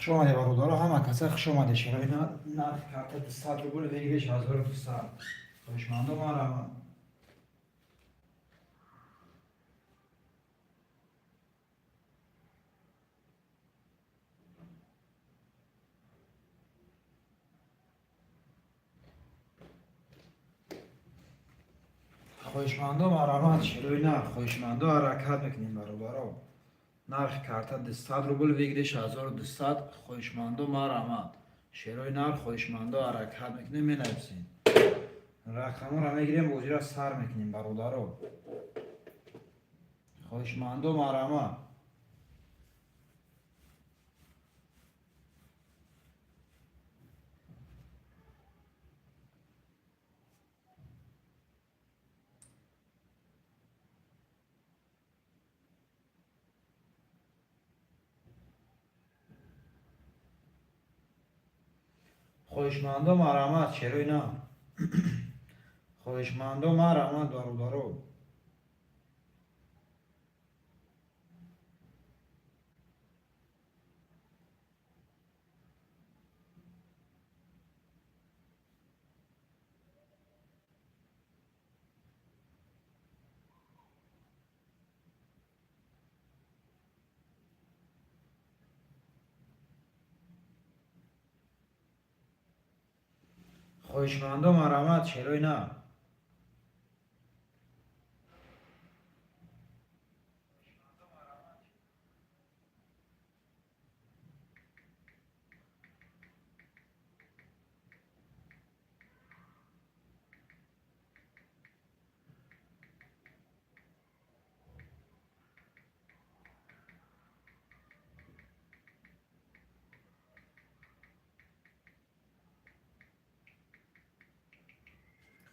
خوش آمده برادرها، همه کسا خوش آمده. شرای نرخ کارت 200 روبل ویگیش 1200. خوشمندم آرام. خوشمندم آرامت. شرای نرخ خوشمندم حرکت میکنیم برادرها. نرخ کارت 200 روبل ویگیش 1200. خوشمندم آرامت. شرای نرخ خوشمندم حرکت میکنیم مینویسیم. رقم را میگیریم بوجی را سر میکنیم برادرها. خوشمندم آرامت. خوشمندم آرامت. شرای نه. خوشمندم آرامت برادرها. خوشمندم آرامت. شرای نه.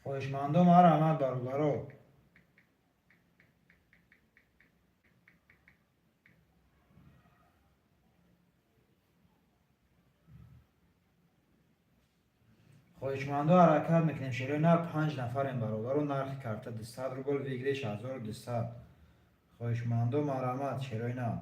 خوشمندم آرامت برادرها. خوشمندم حرکت میکنیم. شیرای نه 5 نفریم برادر و نرخ کارت 200 روبل ویگریش 1200. خوشمندم آرامت. شیرای نه.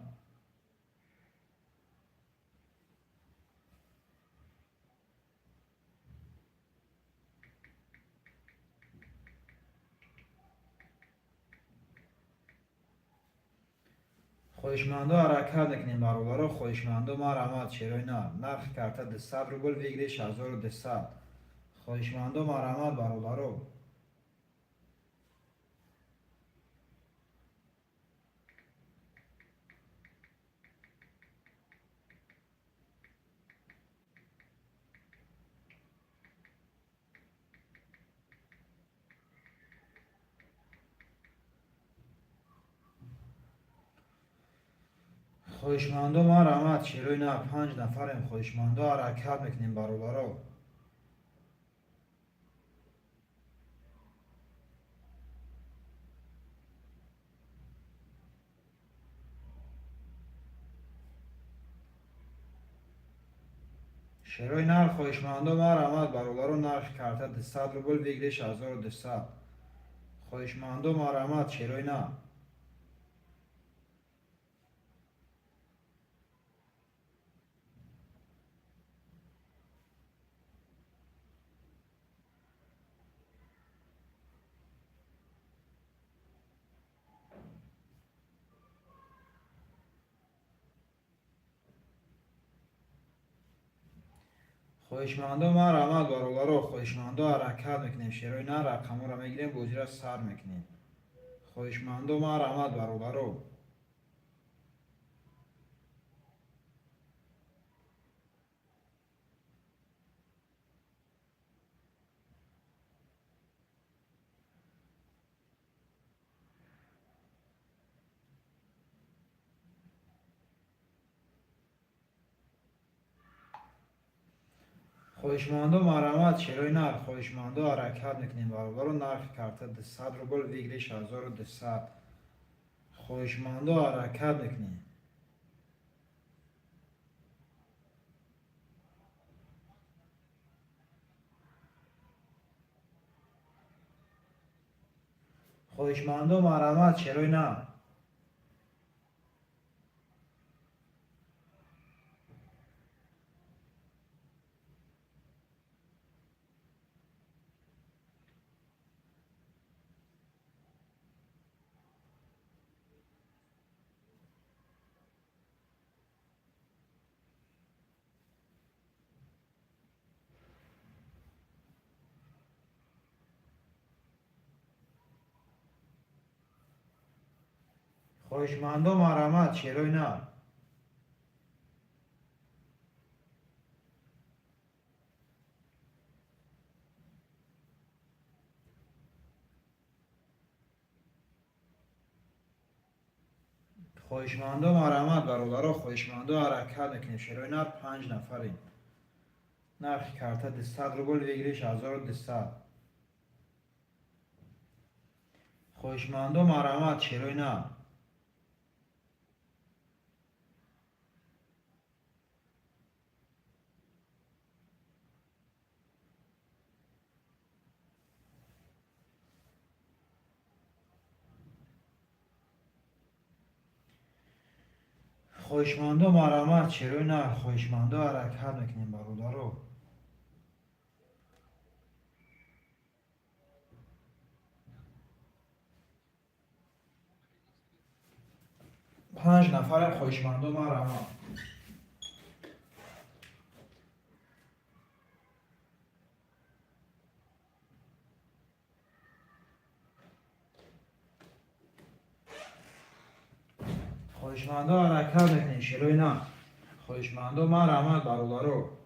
خوشمندم حرکت میکنیم برادر و خوشمندم آرامت. شیرای نه. نرخ کارت 200 روبل ویگریش 1200. خوشمندم آرامت برادر. خوشمندم آرامت. شیرای نه 5 نفریم. خوشمندم حرکت میکنیم برادر. شیرای نرخ خوشمندم آرامت برادر و نرخ کارت 200 روبل ویگریش 1200. خوشمندم آرامت. شیرای نه. خوشمندم آرامت برادر. خوشمندم حرکت میکنیم. شیرای نه رقم را میگیریم بوجی را سر میکنیم. خوشمندم آرامت برادر. خوشمندم آرامت. شیرای نه خوشمندم حرکت میکنیم برادر و نرخ کارت 200 روبل ویگریش 1200. خوشمندم حرکت میکنیم. خوشمندم آرامت. شیرای نه. خواهشمندو مرحمت شیروی نه. خواهشمندو مرحمت برادرها، خواهشمندو حرکت میکنیم شیروی نه. 5 نفریم. نرخ کارت 200 روبل بگیریش 1200. خواهشمندو مرحمت شیروی نه. خواهشمندو مرحمت شیروی نه. خواهشمندو حرکت میکنیم برادرها. 5 نفرم. خواهشمندو مرحمت. خواهشمندو حرکت میکنیم شیروی نه. خواهشمندو مرحمت برادرها.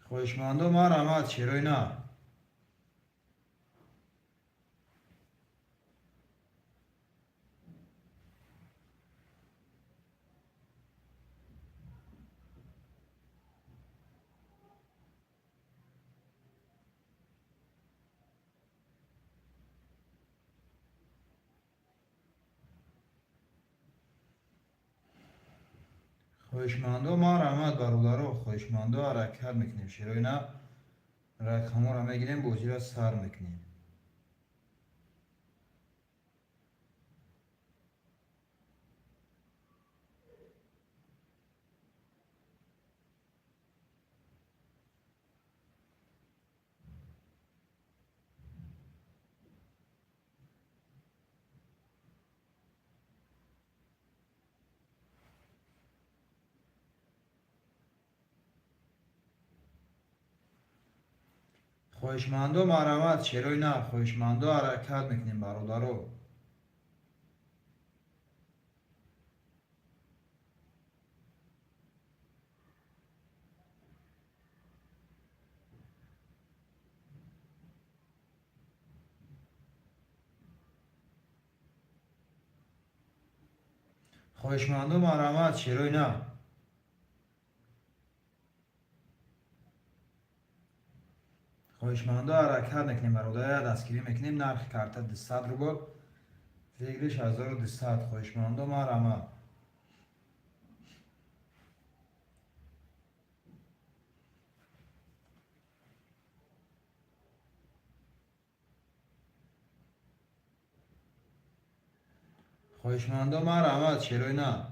خواهشمندو مرحمت شیروی نه. خواهشمندو مرحمت برادرها. خواهشمندو حرکت میکنیم شیروی نه. رقم را میگیریم بازی را سر میکنیم. خواهشمندو مرحمت شیروی نه. خواهشمندو حرکت میکنیم برادرها. خواهشمندو مرحمت شیروی نه. خواهشمندو حرکت میکنیم برادرها. دستگیری میکنیم. نرخ کارت 200 روبل بگیریش 1200. خواهشمندو مرحمت. خواهشمندو مرحمت شیروی نه.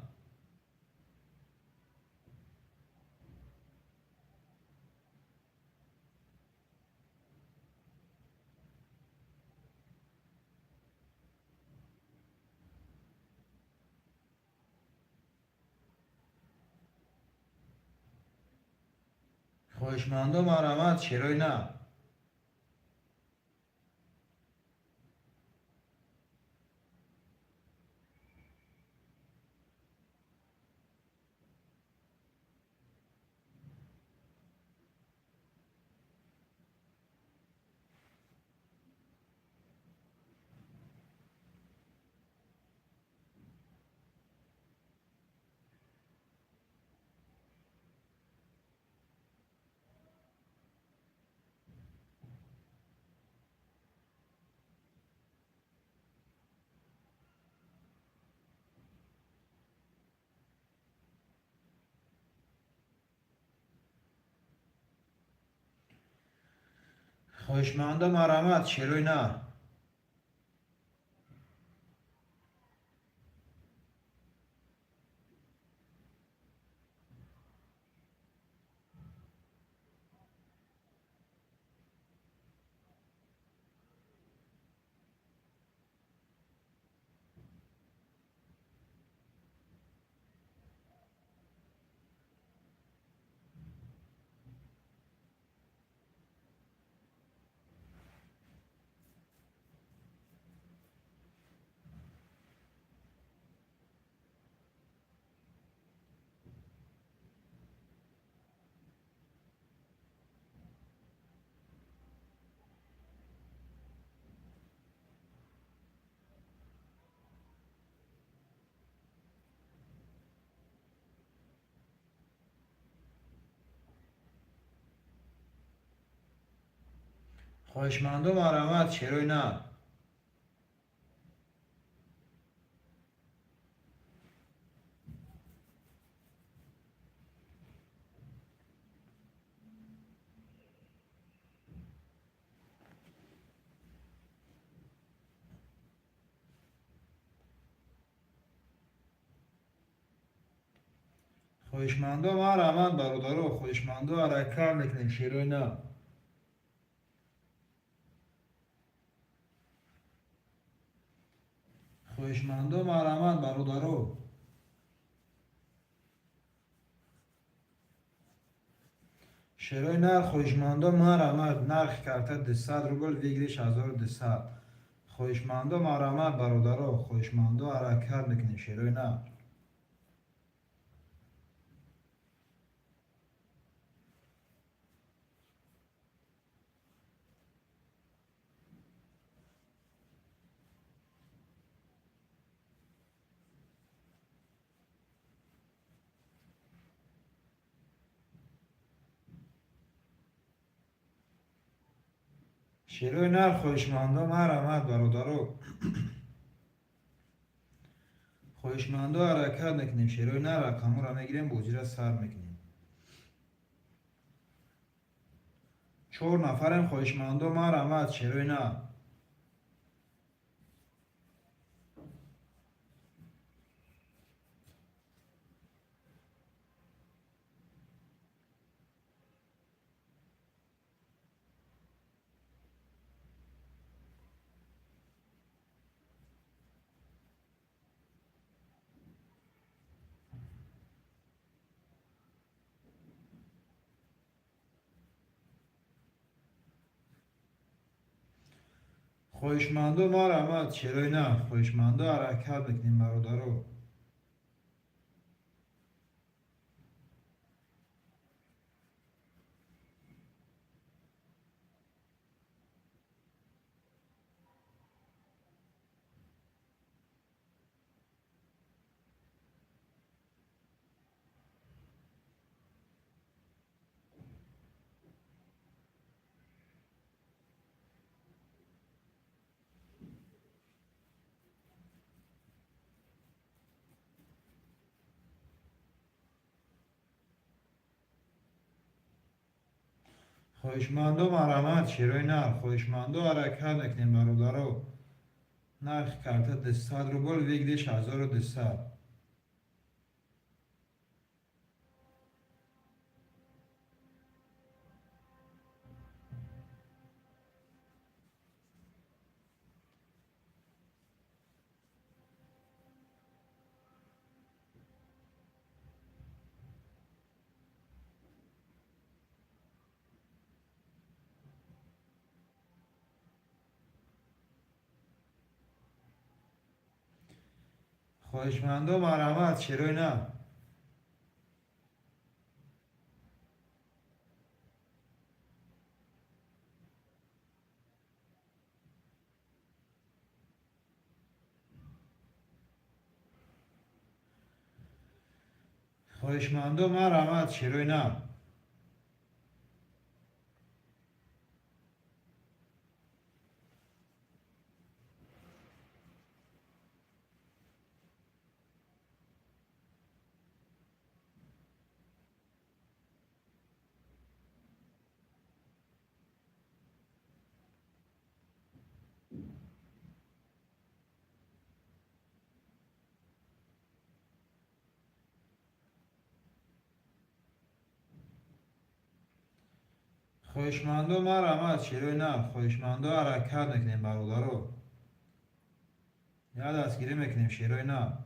خواهشمندو مرحمت شیروی نه. خواهشمندو مرحمت شیروی نه. خواهشمندم مرحمت شیروی نه. خواهشمندم مرحمت برادرو، خواهشمندم حرکت میکنیم شیروی نه. خواهشمندم مرحمت برادرو. شیروی نر خواهشمندم مرحمت نرخ کرده 200 روبل ویگرش 1200. خواهشمندم مرحمت برادرو، خواهشمندم حرکت میکنیم شیروی نه. شیروی نر خواهشمندم مرحمت برادرو. خواهشمندم حرکت میکنیم شیروی نر رقمو را میگیریم بوجی را سر میکنیم. 4 نفرم خواهشمندم مرحمت شیروی نه. خواهشمندم مرحمت شیروی نه. خواهشمندم حرکت میکنیم برادرو. خواهشمندم مرحمت شیروی نر. خواهشمندم حرکت میکنیم برادرو. نرخ کرده 200 روبل ویگرش 1200. خواهشمندم مرحمت شیروی نه. خواهشمندم مرحمت شیروی نه. خواهشمندم مرحمت شیروی نه. خواهشمندم حرکت میکنیم برادرو. یا دستگیری میکنیم شیروی نه.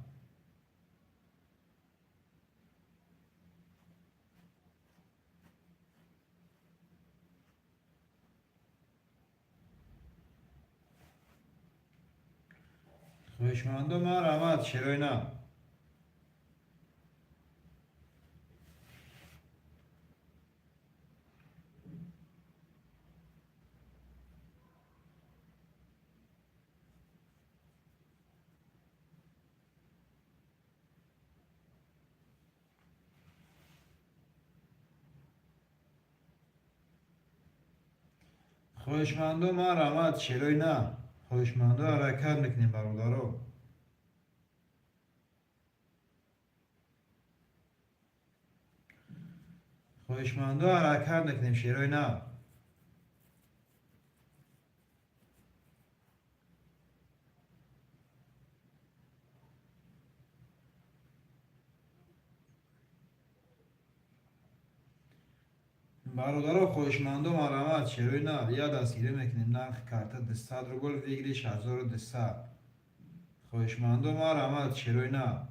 خواهشمندم مرحمت شیروی نه. خواهشمندو ما رحمت چرای نه. خواهشمندو حرکت میکنیم برادرو. خواهشمندو حرکت میکنیم شیرای نه. برادرو خواهشمندو ما رحمت چرای نه. یا دستگیری میکنیم نرخ کارت 200 روبل ویگلیش 1200. خواهشمندو ما رحمت چرای نه.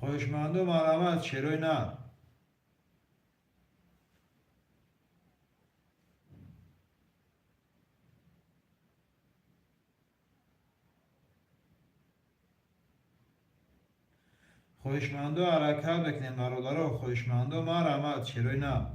خواهشمندو ما رحمت چرای نه. خواهشمندو حرکت بکنیم برادرو. خواهشمندو ما رحمت چرای نه.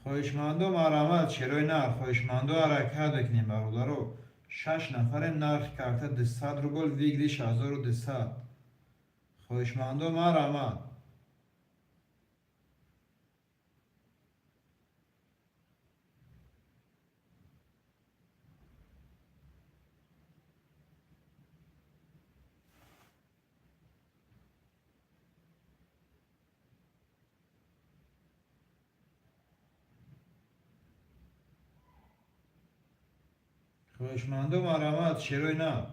خواهشمندو ما رحمت چرای نه. خواهشمندو حرکت بکنیم برادرو. 6 نفریم نرخ کارت 200 روبل ویگلیش 1200. خواهشمندو ما رحمت. خواهشمندو ما رحمت چرای نه.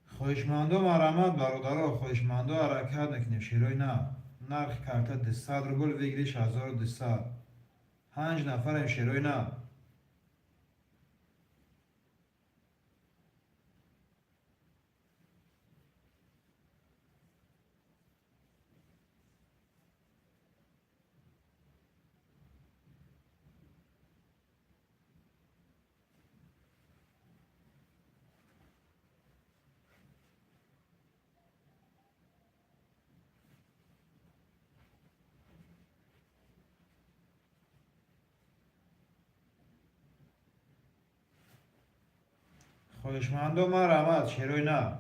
خواهشمندو ما رحمت برادرو. خواهشمندو حرکت میکنیم شیرای نه. نرخ کارت 200 روبل ویگلیش 1200. 5 نفریم شیرای نه. خواهشمندو ما رحمت شیرای نه.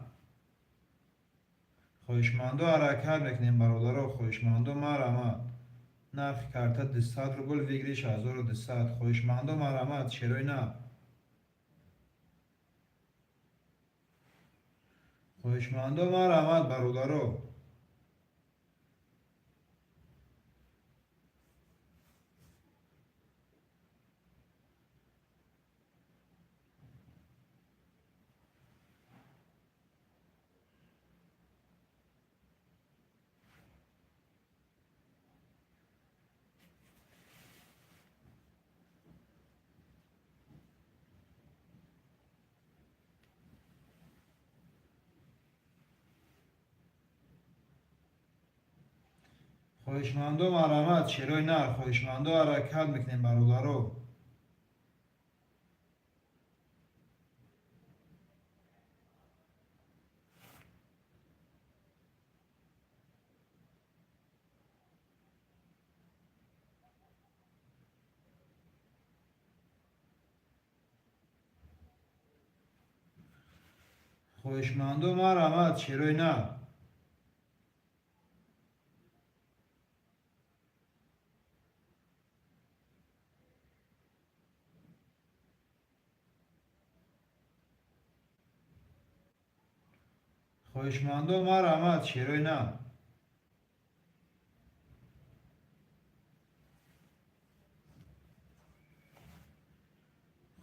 خواهشمندو حرکت میکنیم برادرو. خواهشمندو ما رحمت. نرخ کارت 200 روبل ویگلیش 1200. خواهشمندو ما رحمت شیرای نه. خواهشمندو ما رحمت برادرو. خواهشمندو ما رحمت شیرای نه. خواهشمندو حرکت میکنیم برادرو. خواهشمندم مرحمت چرای نه. خواهشمندم مرحمت چرای نه.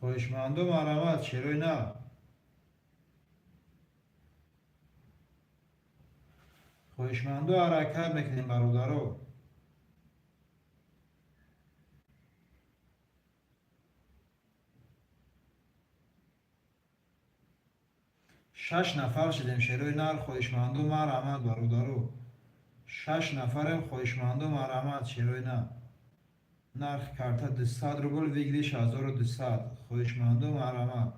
خواهشمندم مرحمت چرای نه. خواهشمندم حرکت میکنیم برادرو. 6 نفر شدیم شیروی نر. خواهشمندم مرحمت برادرو. 6 نفریم. خواهشمندم مرحمت شیروی نه. نرخ کارتا 200 روبل ویگلیش 1200. خواهشمندم مرحمت.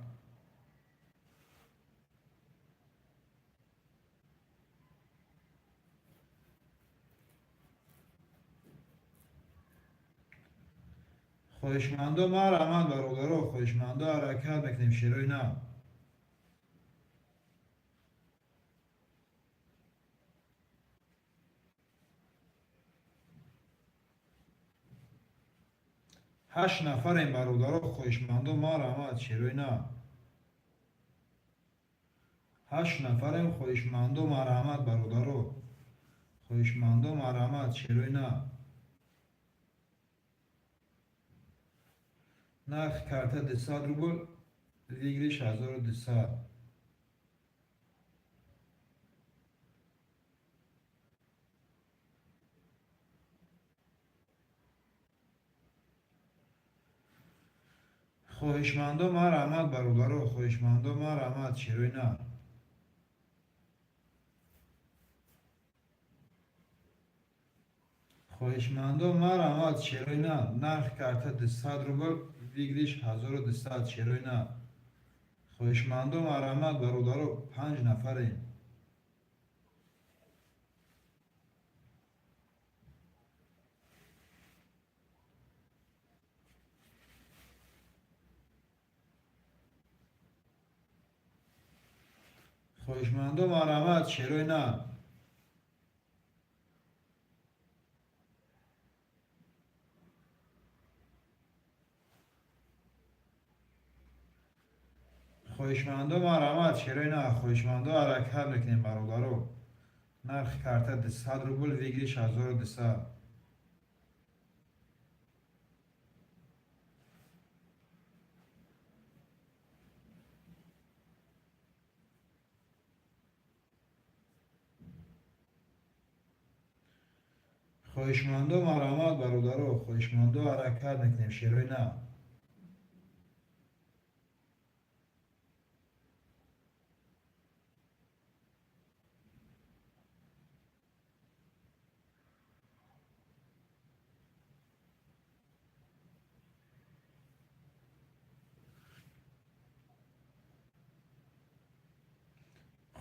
خواهشمندم مرحمت برادرو. خواهشمندم حرکت میکنیم شیروی نه. 8 نفریم برادرو. خواهشمندم مرحمت شیروی نه. 8 نفریم. خواهشمندم مرحمت برادرو. خواهشمندم مرحمت شیروی نه. نرخ کارتا 200 روبل ویگلیش 1200. خواهشمندم مرحمت برادرو. خواهشمندم مرحمت شیروی نه. خواهشمندم مرحمت شیروی نه. نرخ کارتا 200 روبل ویگلیش 1200 شیروی نه. خواهشمندم مرحمت برادرو. 5 نفریم. خواهشمندم مرحمت شیروی نه. خواهشمندم مرحمت شیروی نه. خواهشمندم حرکت میکنیم برادرو. نرخ کارتا 200 روبل ویگلیش 1200. خواهشمندم مرحمت برادرو. خواهشمندم حرکت میکنیم شیروی نه.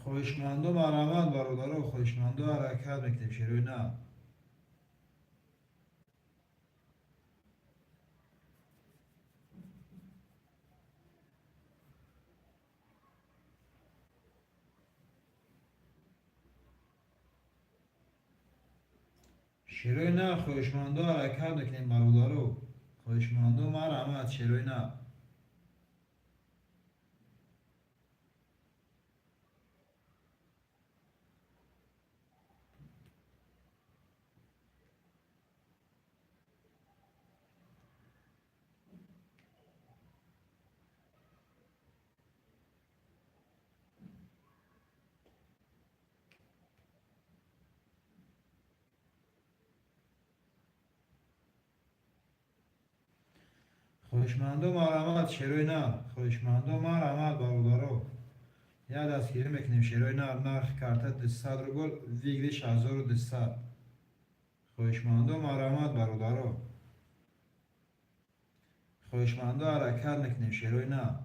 خواهشمندم مرحمت برادرو. خواهشمندم حرکت میکنیم شیروی نه. شیروی نه. خواهشمندم حرکت میکنیم برادرو. خواهشمندم مرحمت شیروی نه. خواهشمندم مرحمت شیروی نه. خواهشمندم مرحمت برادرو. یه دستگیری میکنیم شیروی نه. نرخ کارتا 200 روبل ویگلیش 1200. خواهشمندم مرحمت برادرو. خواهشمندم حرکت میکنیم شیروی نه.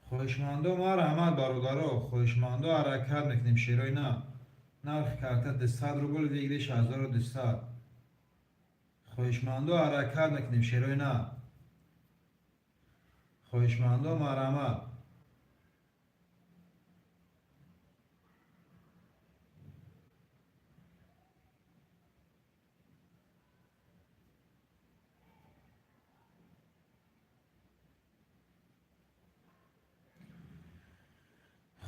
خویشمندو ما رحمت برادرو خویشمندو حرکت میکنیم شیروی نه نرخ کارت 200 روبل ویگریش 1200 خویشمندو حرکت میکنیم شیروی نه خویشمندو ما رحمت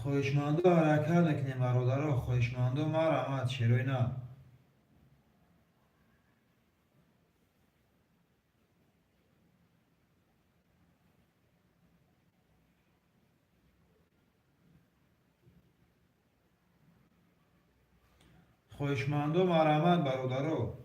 خویشمندو حرکت میکنیم برادرو خویشمندو ما رحمت شیروی نه خویشمندو ما رحمت برادرو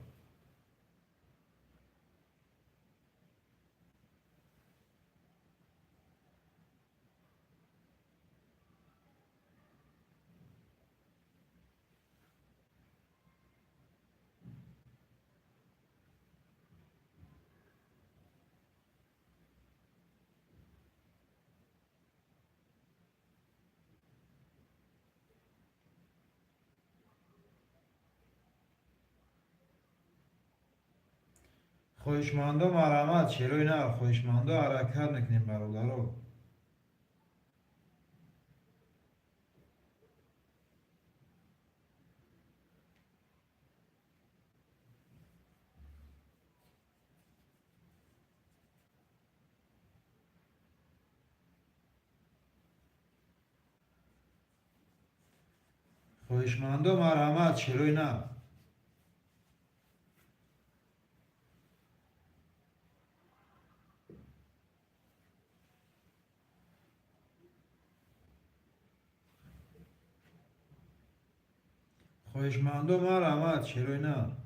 خویشمندو ما رحمت شیروی نه خویشمندو حرکت میکنیم برادرو خویشمندو ما رحمت شیروی نه خویشمندو ما رحمت شیروی نه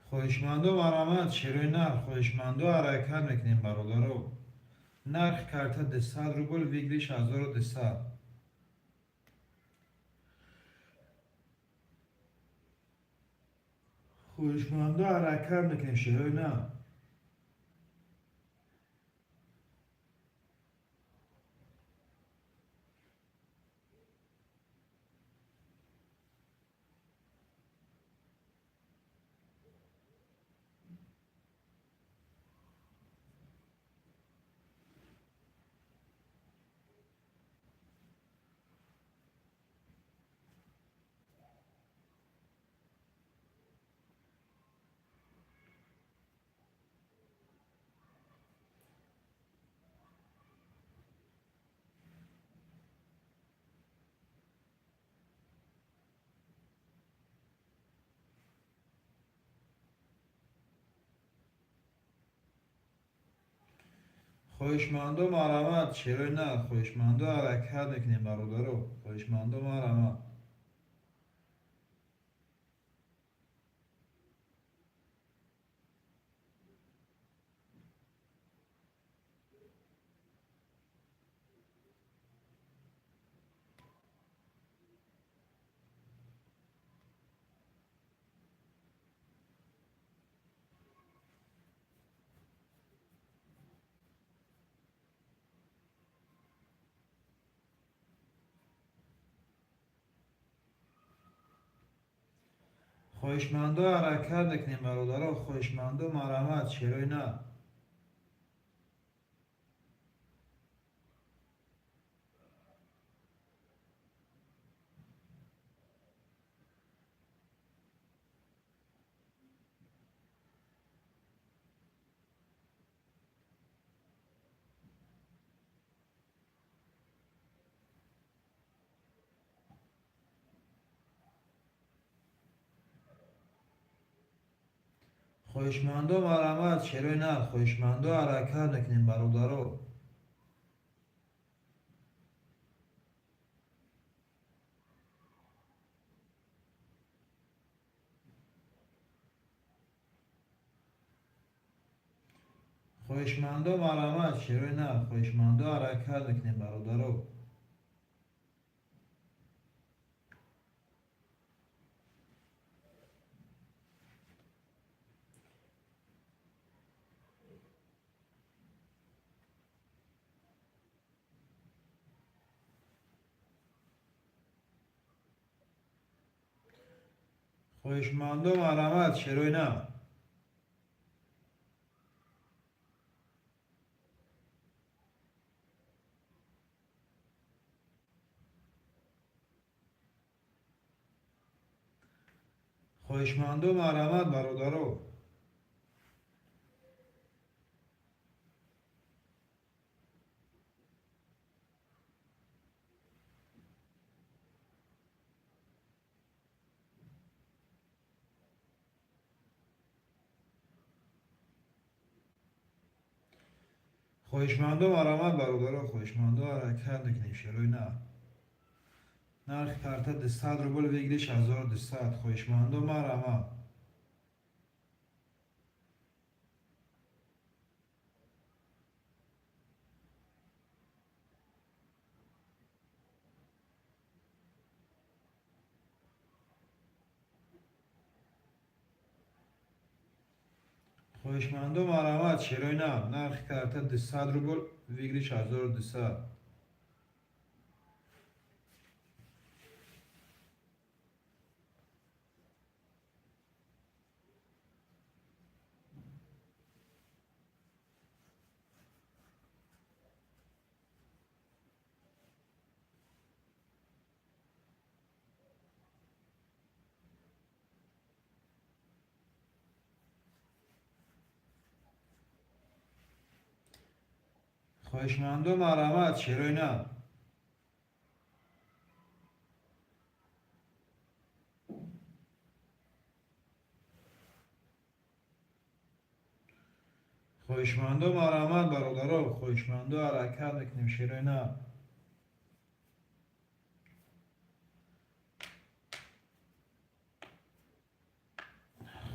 خویشمندو ما رحمت شیروی نه خویشمندو حرکت میکنیم برادرو نرخ کارت 200 روبل ویگریش 1200 خویشمندو حرکت میکنیم شیروی نه خویشمندو ما رحمت شیروی نه خویشمندو حرکت میکنیم برادرو خویشمندو ما رحمت خویشمندو حرکت میکنیم برادرو خویشمندو ما رحمت شیروی نه خۆشماندۆ مارەمات شێرۆی نار خۆشماندۆ ئاراکار دەکنین بەڕوودەڕۆ خۆشماندۆ مارەمات شێرۆی نار خۆشماندۆ ئاراکار دەکنین بەڕوودەڕۆ خۆشماندۆ مارەمات شێرۆی نار خۆشماندۆ مارەمات بەڕوودەڕۆ خۆشماندۆ مارەمات بەڕوودەڕۆ خۆشماندۆ ئاراکار دەکنین شێرۆی نار نرخ کارتە 200 روبل وێگری 1200 خۆشماندۆ مارەمات خۆشماندۆ مارەمات شێرۆی نار نرخ کارتە 200 روبل وێگری 1200 خۆشماندۆ مارەمات شێرۆی نار خۆشماندۆ مارەمات بەڕوودەڕۆ خۆشماندۆ ئاراکار دەکنین شێرۆی نار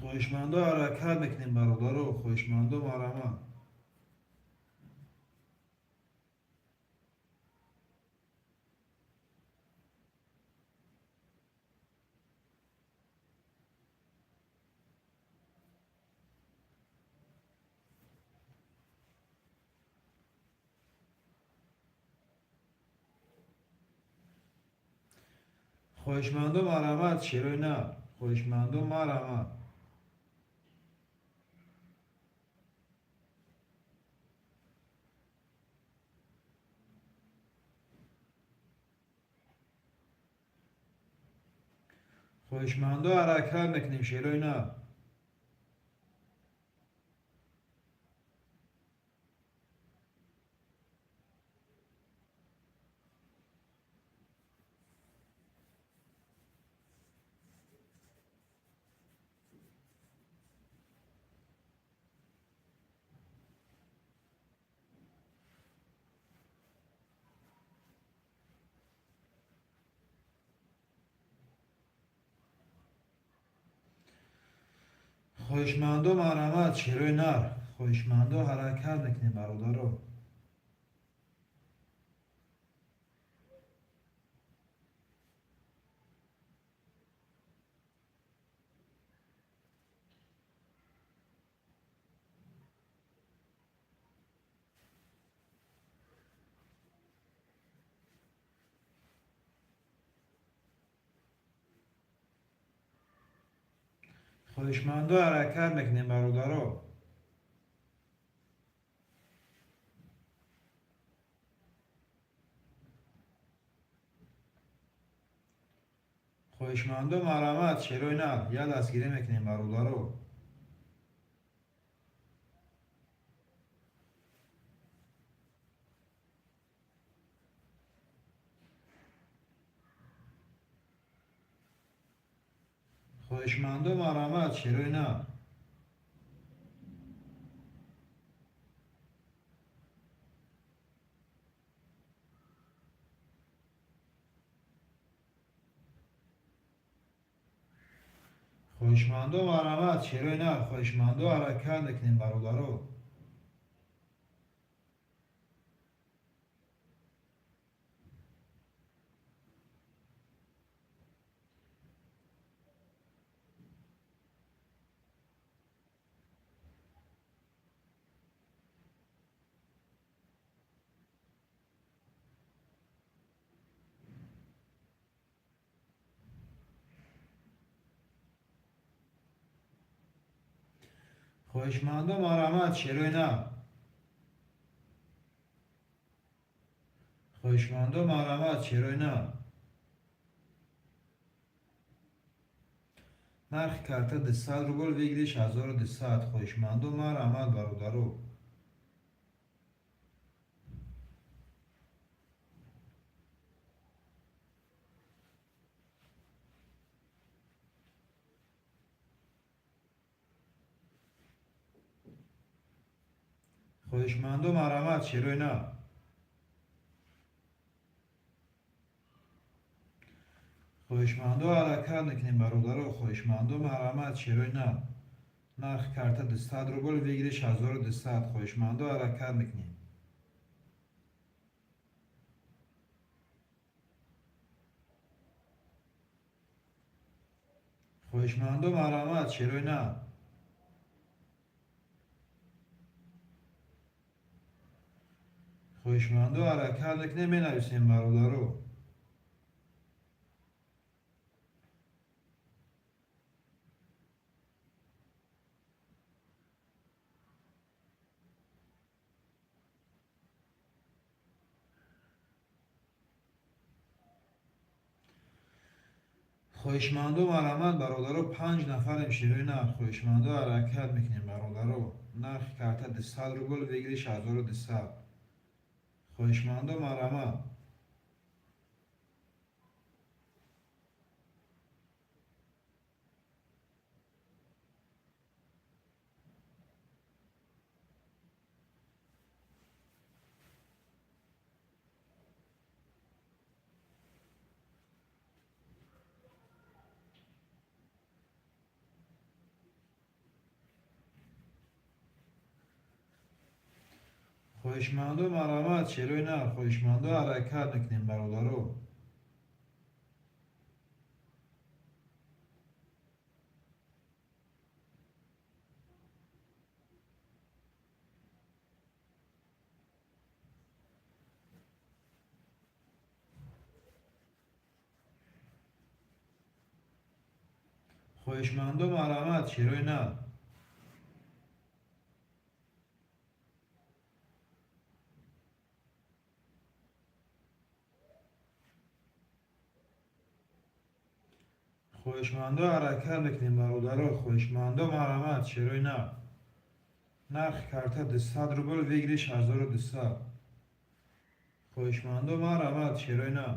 خۆشماندۆ ئاراکار دەکنین بەڕوودەڕۆ خۆشماندۆ مارەمات خۆشماندۆ مارەمات شێرۆی نار خۆشماندۆ مارەمات خۆشماندۆ ئاراکار دەکنین شێرۆی نار خۆشماندۆ مارەمات شێرۆی نار خۆشماندۆ هەراکار دەکنین بەڕوودەڕۆ خۆشماندۆ ئاراکار دەکنین بەڕوودەڕۆ خۆشماندۆ مارەمات شێرۆی نار یا دەستگیرە مەکنین بەڕوودەڕۆ خۆشماندۆ مارەمات شێرۆی نار خۆشماندۆ مارەمات شێرۆی ناو خۆشماندۆ ئارەکان دەکنین بەڕووبەڕوو. خۆشماندۆ مارەمات شێرۆی ناو خۆشماندۆ مارەمات شێرۆی ناو نرخ کارتە 200 روبل وێگریش 1200 خۆشماندۆ مارەمات بەڕوودەڕوو. خۆشماندۆ مارەمات شێرۆی ناو خۆشماندۆ ئارەکان دەکنین بەڕوودەڕوو خۆشماندۆ مارەمات شێرۆی ناو نرخ کارتە 200 روبل وێگریش 1200 خۆشماندۆ ئارەکان دەکنین. خۆشماندۆ مارەمات شێرۆی ناو خۆشماندۆ ئارەکان دەکنێ بێناویستین بەڕوودەڕوو. خۆشماندۆ مارەمات بەڕوودەڕوو 5 نەفەرم شێرۆی ناو خۆشماندۆ ئارەکان دەکنین بەڕوودەڕوو نرخ کارتە 200 روبل وێگریش 1200 خۆشماندۆ مارەمات. خۆشماندۆ مارەمات شێرۆی ناو خۆشماندۆ ئارەکان دەکنین بەڕوودەڕوو. خۆشماندۆ مارەمات شێرۆی ناو خۆشماندۆ ئارەکان دەکنین بەڕوودەڕوو خۆشماندۆ مارەمات شێرۆی ناو نرخ کارتە 200 روبل وێگریش 1200 خۆشماندۆ مارەمات شێرۆی ناو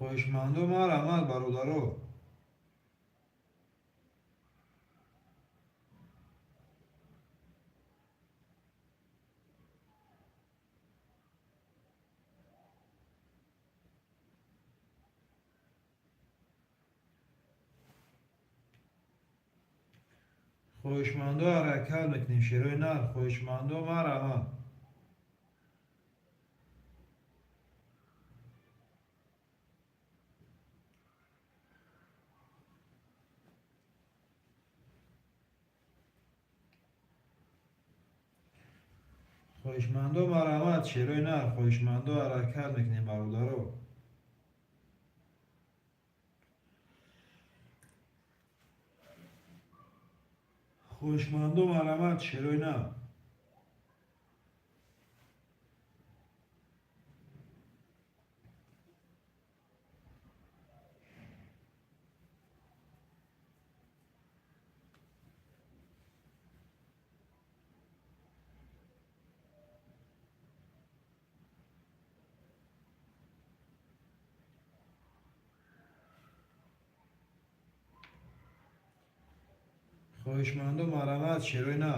خۆشماندۆ مارەمات بەڕوودەڕوو. خۆشماندۆ ئارەکان دەکنین شێرۆی ناو خۆشماندۆ مارەمات. خۆشماندۆ مارەمات شێرۆی ناو خۆشماندۆ ئارەکان دەکنین بەڕوودەڕوو. خۆشماندۆ مارەمات شێرۆی ناو خۆشماندە و مارەمات شێرۆی نا.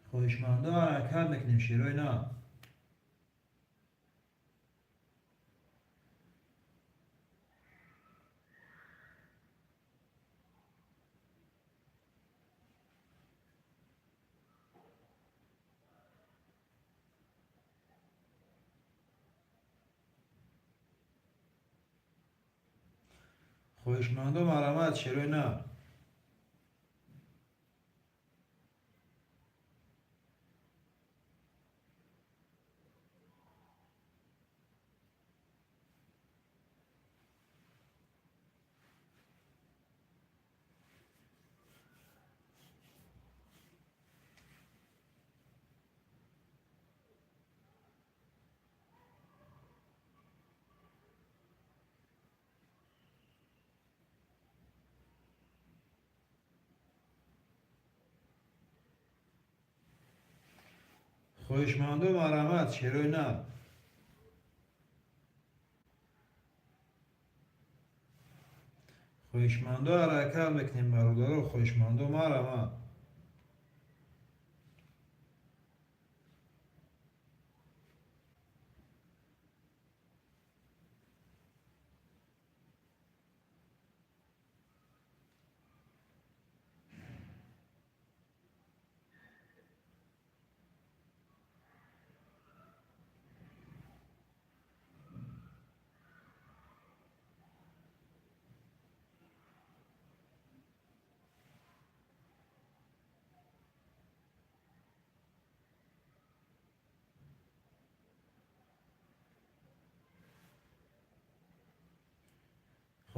خۆشماندە و ئاراکار دەکەین شێرۆی نا. خۆشماندە و مارەمات شێرۆی نا. خۆشماندە و مارەمات شێرۆی نا. خۆشماندە و ئاراکار دەکەین بەڕوودەرە و خۆشماندە و مارەمات.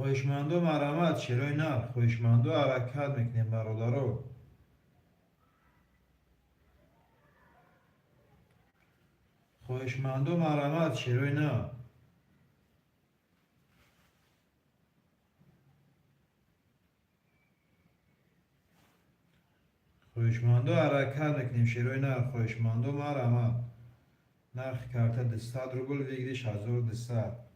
خۆشماندە و مارەمات شێرۆی نا. خۆشماندە و ئاراکار دەکەین بەڕوودەرە و خۆشماندە و مارەمات شێرۆی نا. خۆشماندە و ئاراکار دەکەین شێرۆی نا. خۆشماندە و مارەمات. نرخی کارتە 200 روبل وێگریش 1200.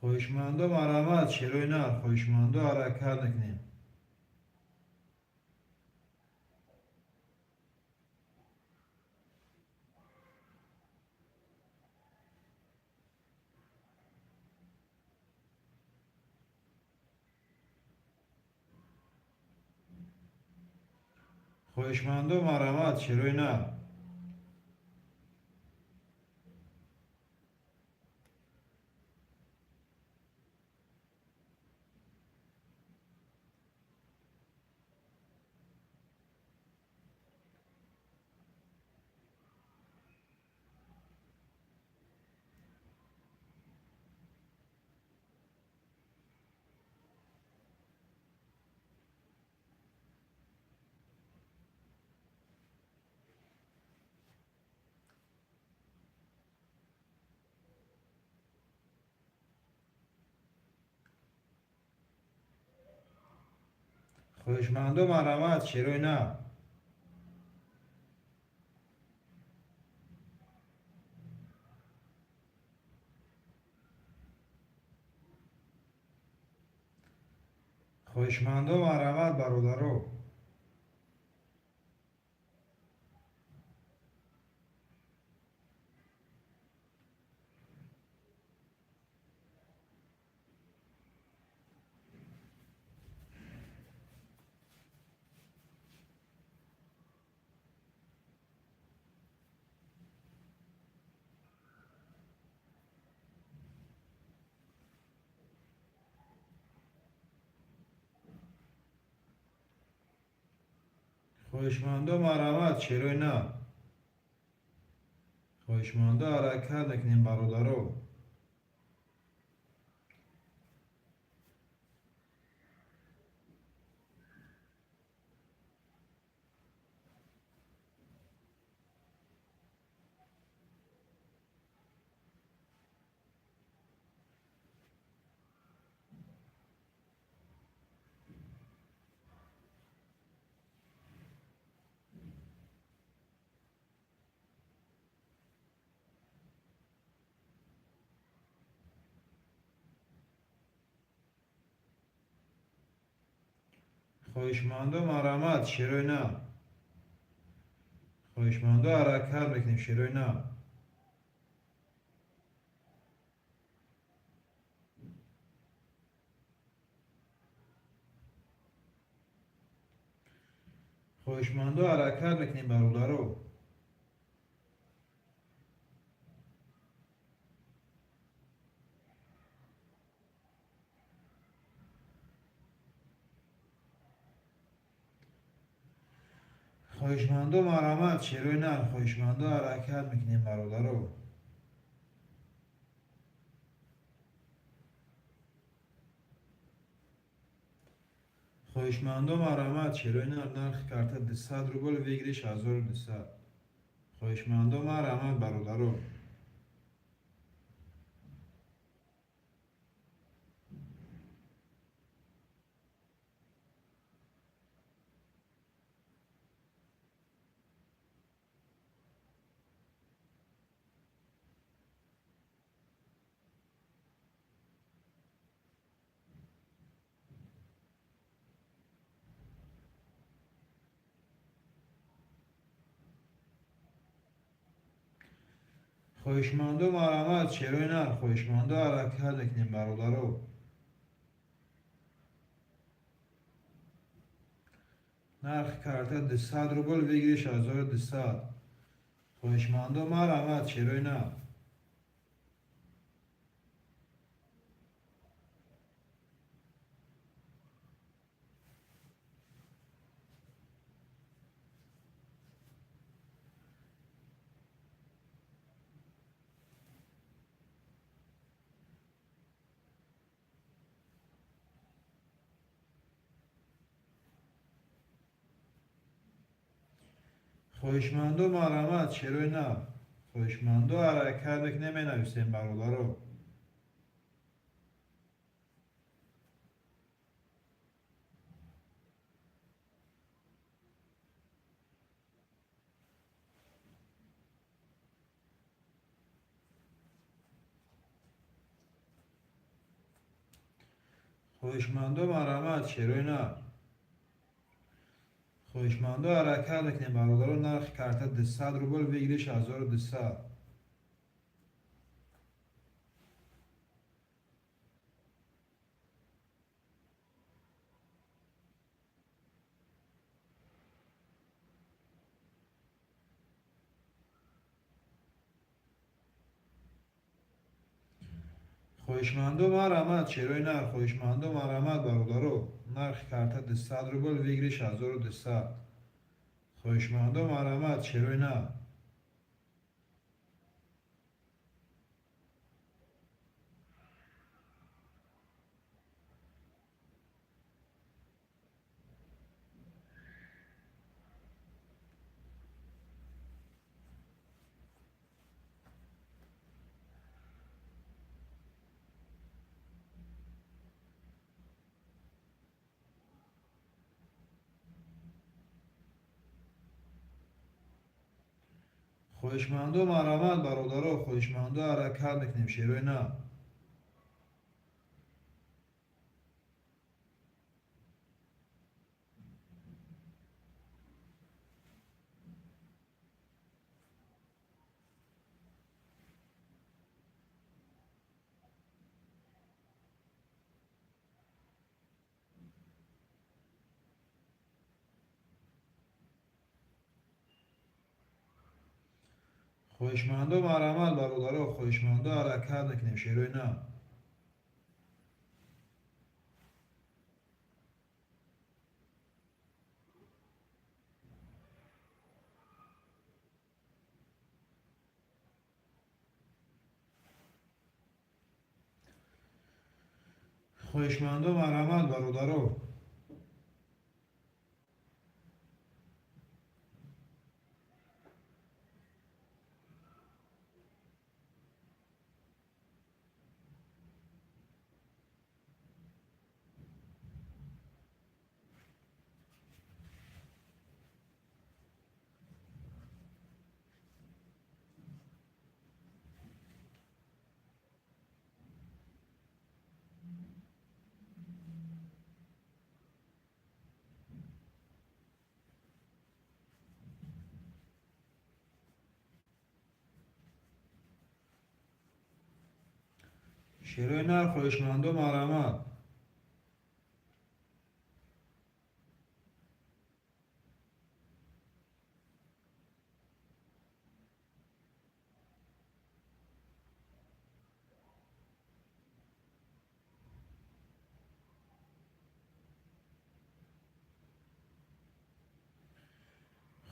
خۆشماندە و مارەمات شێرۆی نا. خۆشماندە و ئاراکار دەکەین. خۆشماندە و مارەمات شێرۆی نا. خۆشماندە و مارەمات شێرۆی نا. خۆشماندە و مارەمات بەڕوودەرە و خۆشماندە و مارەمات شێرۆی نا. خۆشماندە و ئاراکار دەکەین بەڕوودەرە و خواهشمند و مرامت شیروی نه. خواهشمند و حرکت میکنیم شیروی نه. خواهشمند و حرکت میکنیم برادرو. خواهشمند و مرامت شیروی نه. خواهشمند و حرکت میکنیم برادرو. خواهشمند و مرامت شیروی نه. نرخ کارت 200 روبل ویگریش 1200. خواهشمند و مرامت برادرو. خواهشمند و مرامت شیروی نه. خواهشمند و حرکت میکنیم برادرو. نرخ کارت 200 روبل ویگریش 1200. خواهشمند و مرامت شیروی نه. خواهشمند و مرامت شیروی نه. خواهشمند و حرکت میکنیم نویسیم برادرو. خواهشمند و مرامت شیروی نه. خواهشمند و حرکت میکنیم برادرو. نرخ کارت 200 روبل ویگریش 1200. خواهشمند و مرامت شیروی نه. خواهشمند و مرامت برادرو. نرخ کارت 200 روبل ویگریش 1200. خواهشمند و مرامت شیروی نه. خواهشمند و مرامت برادرو. خواهشمند و حرکت میکنیم شیروی نه. خواهشمند و مرامت برادرو. خواهشمند و حرکت میکنیم شیروی نه. خواهشمند و مرامت برادرو. شیروی نر خویشمند و مرامت.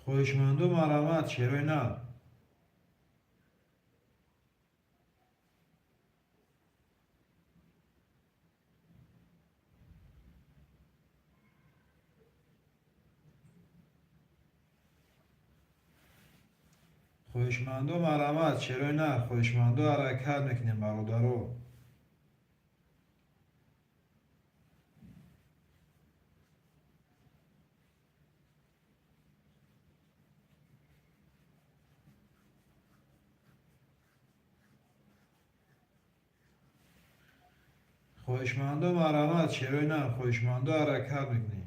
خویشمند و مرامت شیروی نر. خویشمند و مرامت شیروی نر خویشمند و حرکت میکنیم برادرو. خویشمند و مرامت شیروی نر خویشمند و حرکت میکنیم.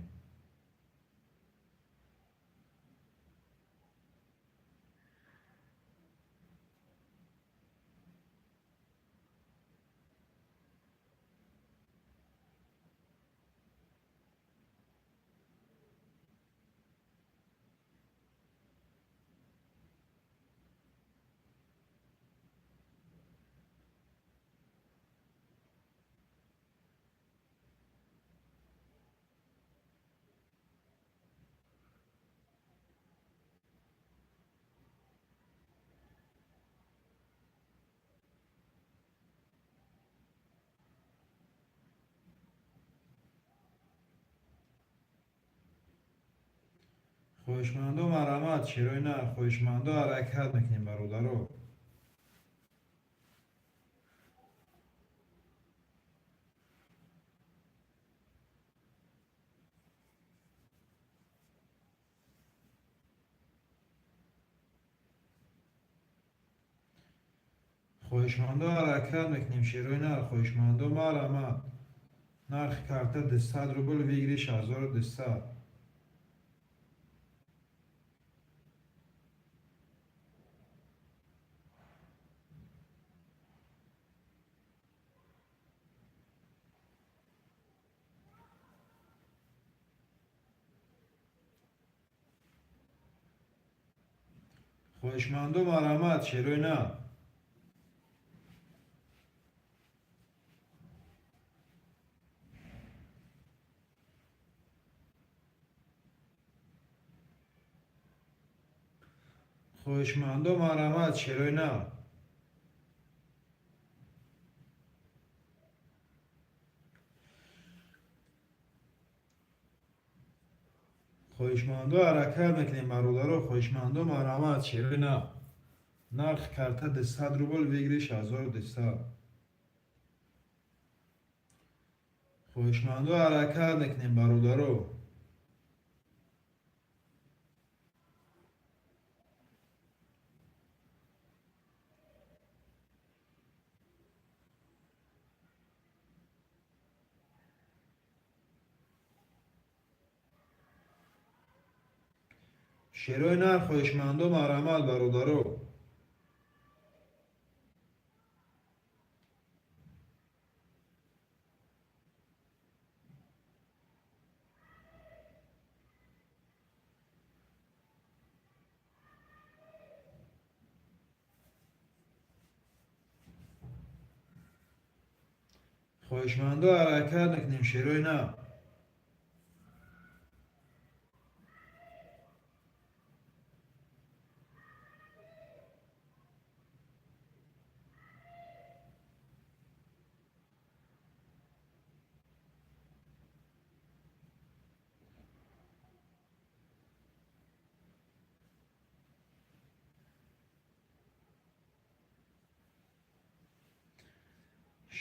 خویشمند و مرامت شیروی نر خویشمند و حرکت میکنیم برادرو. خویشمند و حرکت میکنیم شیروی نر خویشمند و مرامت. نرخ کارت 200 روبل ویگریش 1200. خویشمند و مرامت شیروی نر. خویشمند و مرامت شیروی نر. خویشمند و حرکت میکنیم برادرو. خویشمند و مرامت شیروی نر. نرخ کارت 200 روبل ویگریش 1200. خویشمند و حرکت میکنیم برادرو. شیروی نر خویشمند و مرامت برادرو. خویشمند و حرکت میکنیم شیروی نر.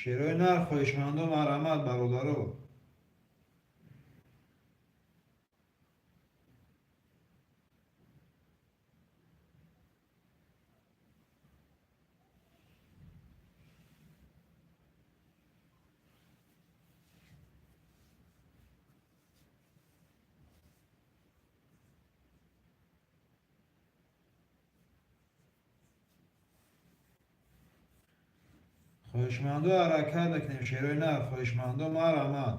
شیروی نر خویشمند و مرامت برادرو. خواهشمندو حرکت بکنیم شیروی نر خواهشمندو مرحمت.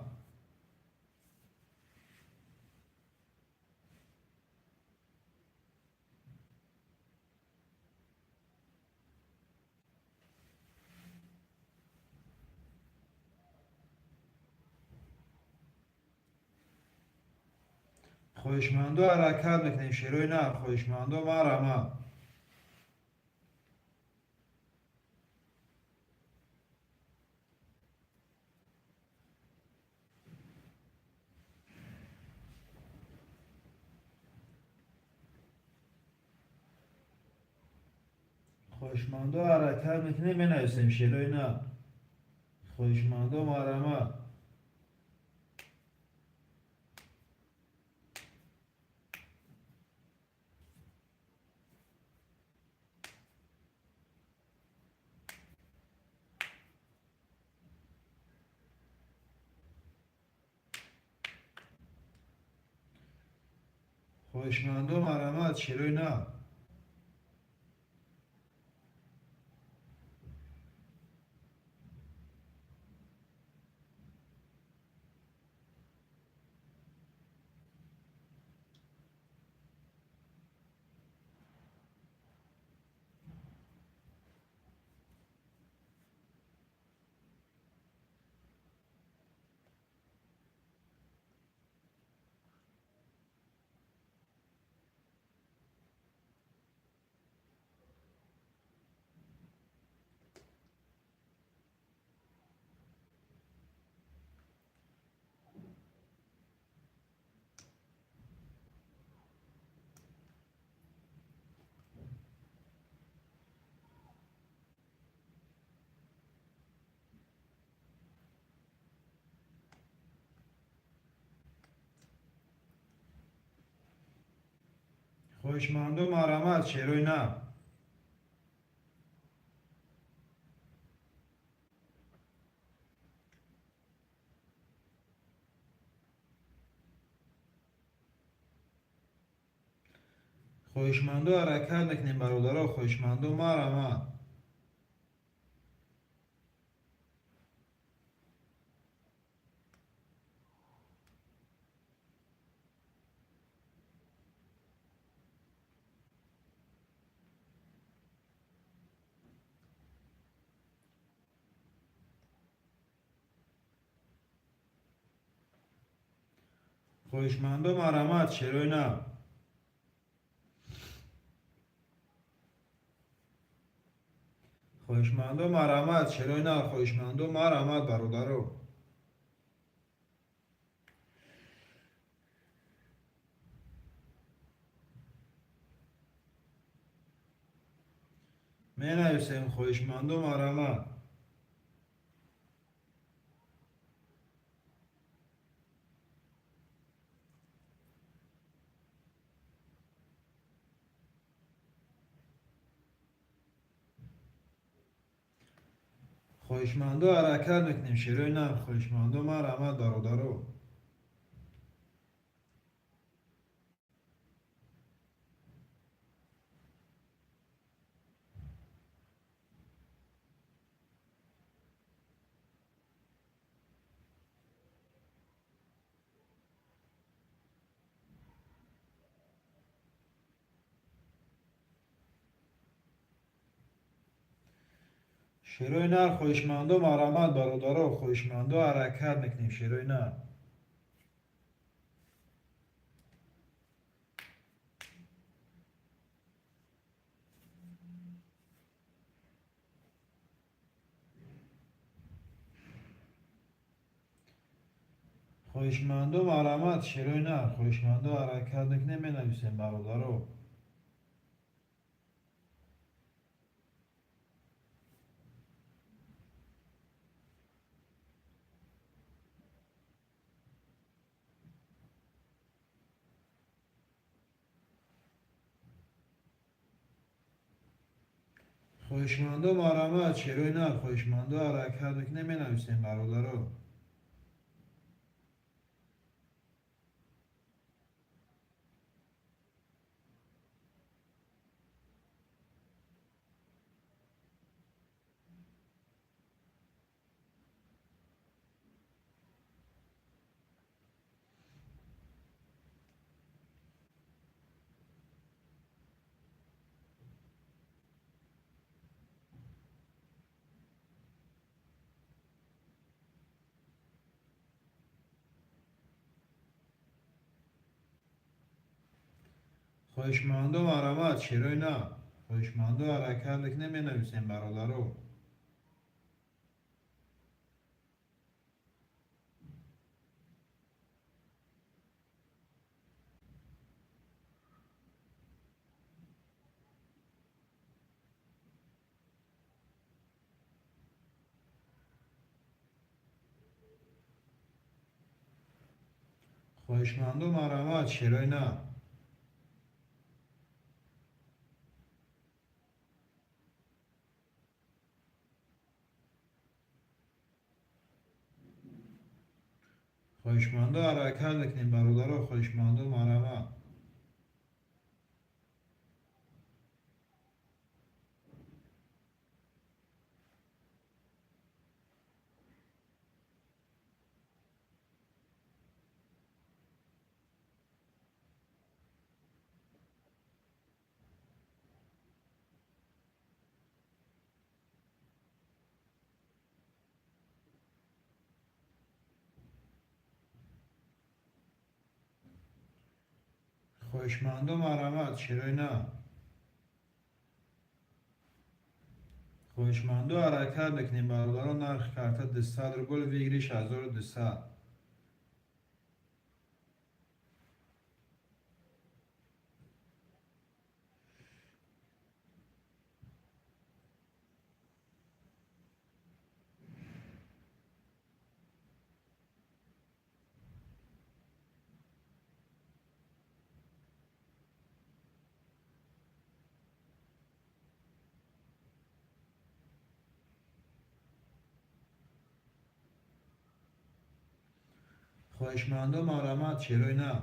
خواهشمندو حرکت بکنیم شیروی نر خواهشمندو مرحمت. خواهشمندو حرکت میکنیم بنویسیم شیروی نر خواهشمندو مرحمت. خواهشمندو مرحمت شیروی نر. خواهشمندو مرحمت شیروی نر. خواهشمندو حرکت میکنیم برادرها خواهشمندو مرحمت. خواهشمندو مرحمت شیروی نر. خواهشمندو مرحمت شیروی نر خواهشمندو مرحمت برادرها. می نویسیم خواهشمندو مرحمت. خواهشمندو حرکت میکنیم شیروی نر خواهشمندو مرحمت برادرها. شیروی نر خواهشمندو مرحمت برادرها خواهشمندو حرکت میکنیم شیروی نر. خواهشمندو مرحمت شیروی نر خواهشمندو حرکت میکنیم می نویسیم برادرها. خواهشمندو مرحمت شیروی نر خواهشمندو حرکت میکنیم می نویسیم برادرها. خواهشمند و مرامت چرا نه؟ خواهشمند و حرکت که نمی نویسیم برادرو. خواهشمند و مرامت چرا نه؟ خواهشمند و حرکت کنیم برادرو. خواهشمند و مرامت. خواهشمند و مرامت چرا نه؟ خواهشمند و حرکت بکنیم برادران. نرخ کارت 200 روبل ویگریش 1200. خواهشمند و مرامت چرا نه؟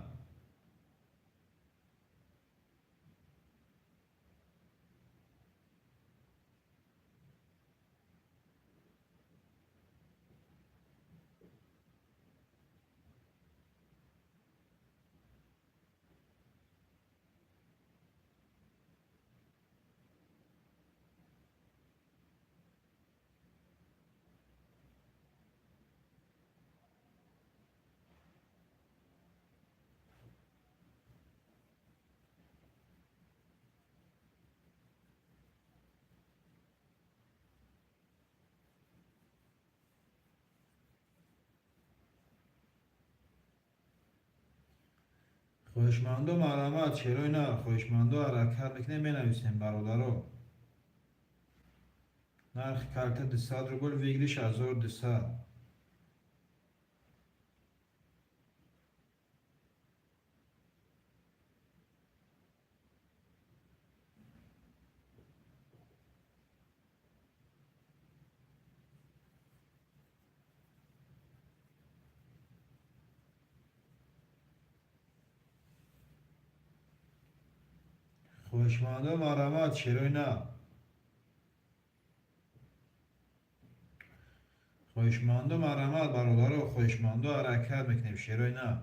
خواهشمند و مرامت چرا نه؟ خواهشمند و حرکت بکنیم بنویسیم برادرو. نرخ کارت 200 روبل ویگریش 1200. خواهشمند و مرامت چرا نه؟ خواهشمند و مرامت برادرو. خواهشمند و حرکت بکنیم چرا نه؟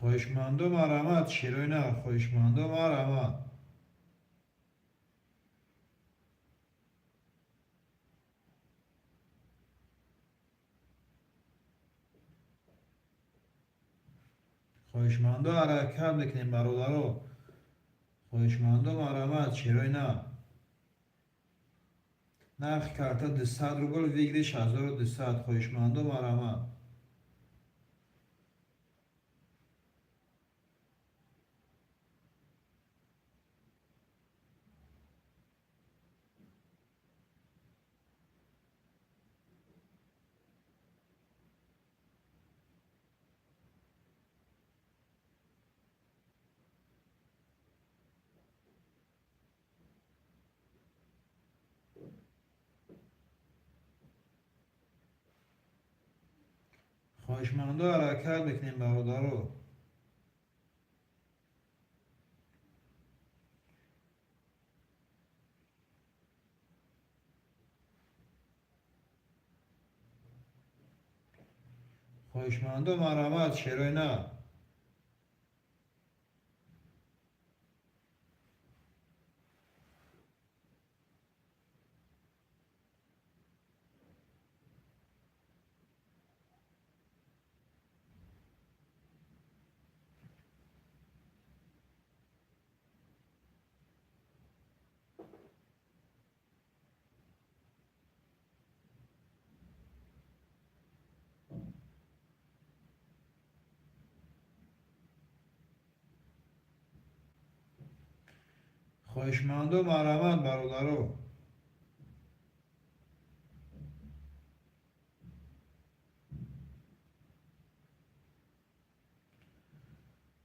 خواهشمند و مرامت چرا نه؟ خواهشمند و مرامت. خواهشمند و حرکت بکنیم برادرو. خواهشمند و مرامت چرا نه؟ نرخ کارت 200 روبل ویگریش 1200. خواهشمند و مرامت. خواهشمند و حرکت بکنیم برادرو. خواهشمند و مرحمت شیروی نه. خواهشمند و مرحمت برادرو.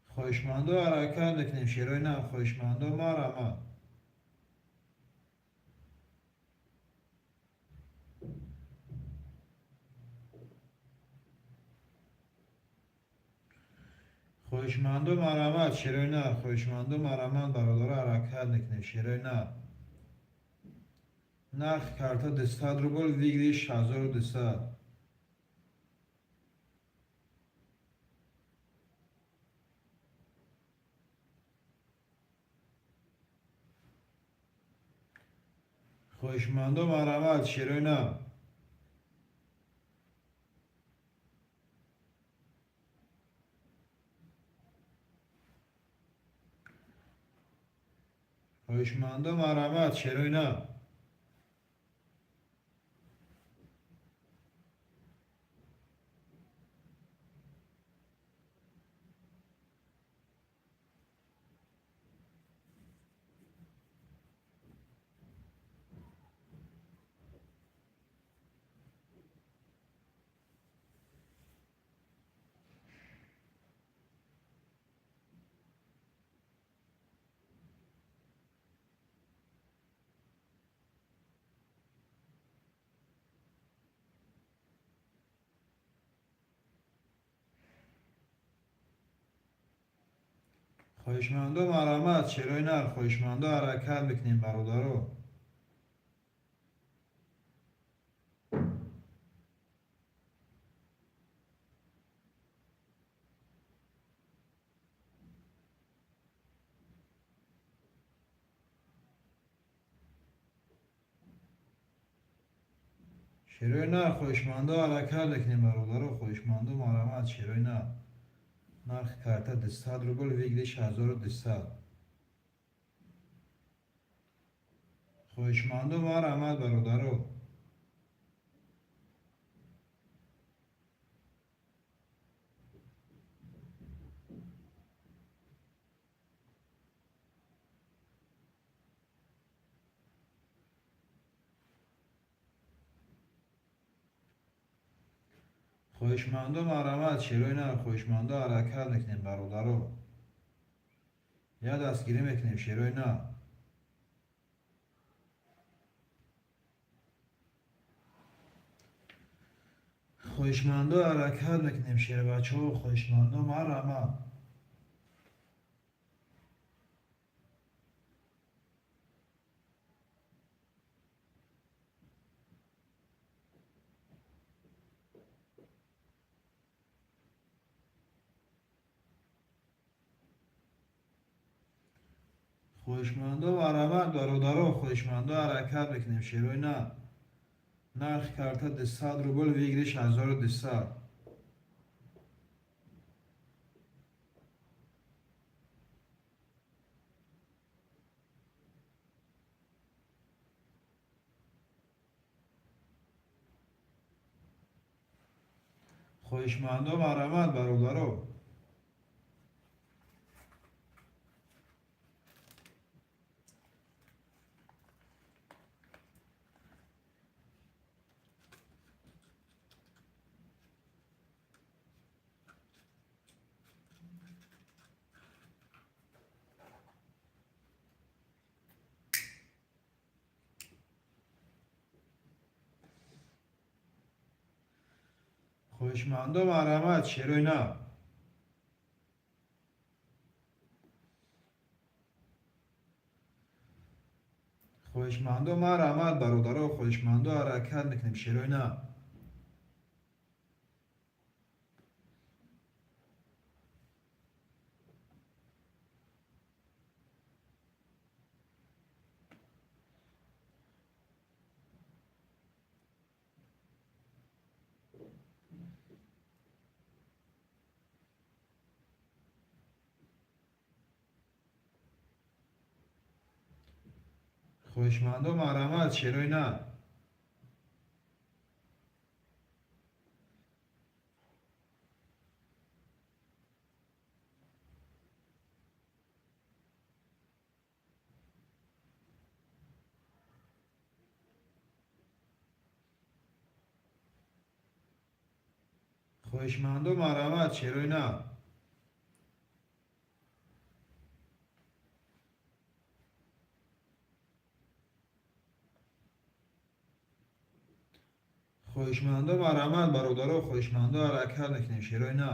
خواهشمند و حرکت میکنیم شیروی نه. خواهشمند و مرحمت. خواهشمند و مرحمت شیروی نه. خواهشمند و مرحمت برادر حرکت میکنیم شیروی نه. نرخ karta 200 ruble ویگریش 1200. خواهشمند و مرحمت شیروی نه. خواهشمند و مرحمت شیروی نه. خواهشمند و مرحمت شیروی نه. خواهشمند و حرکت میکنیم برادرو. شیروی نه. خواهشمند و حرکت میکنیم برادرو. خواهشمند و مرحمت شیروی نه. نرخ karta 200 ruble ویگریش 1200. خواهشمند و مرحمت برادرو. خواهشمند و مرحمت شیروی نه. خواهشمند و حرکت میکنیم برادرو. یا دستگیری میکنیم شیروی نه. خواهشمند و حرکت میکنیم شیر بچه ها. خواهشمند و مرحمت. خواهشمند و مرحمت برادرو. خواهشمند و حرکت میکنیم شیروی نه. نرخ karta 200 ruble ویگریش 1200. خواهشمند و مرحمت برادرو. خواهشمند و مرحمت شیروی نه. خواهشمند و مرحمت برادرو. خواهشمند و حرکت میکنیم شیروی نه. خۆشماندۆ مارەمات شێرۆی نا. خۆشماندۆ مارەمات شێرۆی نا. خۆشماندۆ مارەمات بەڕوودەڕە و خۆشماندۆ ئاراکار دەکەین شێرۆی نا.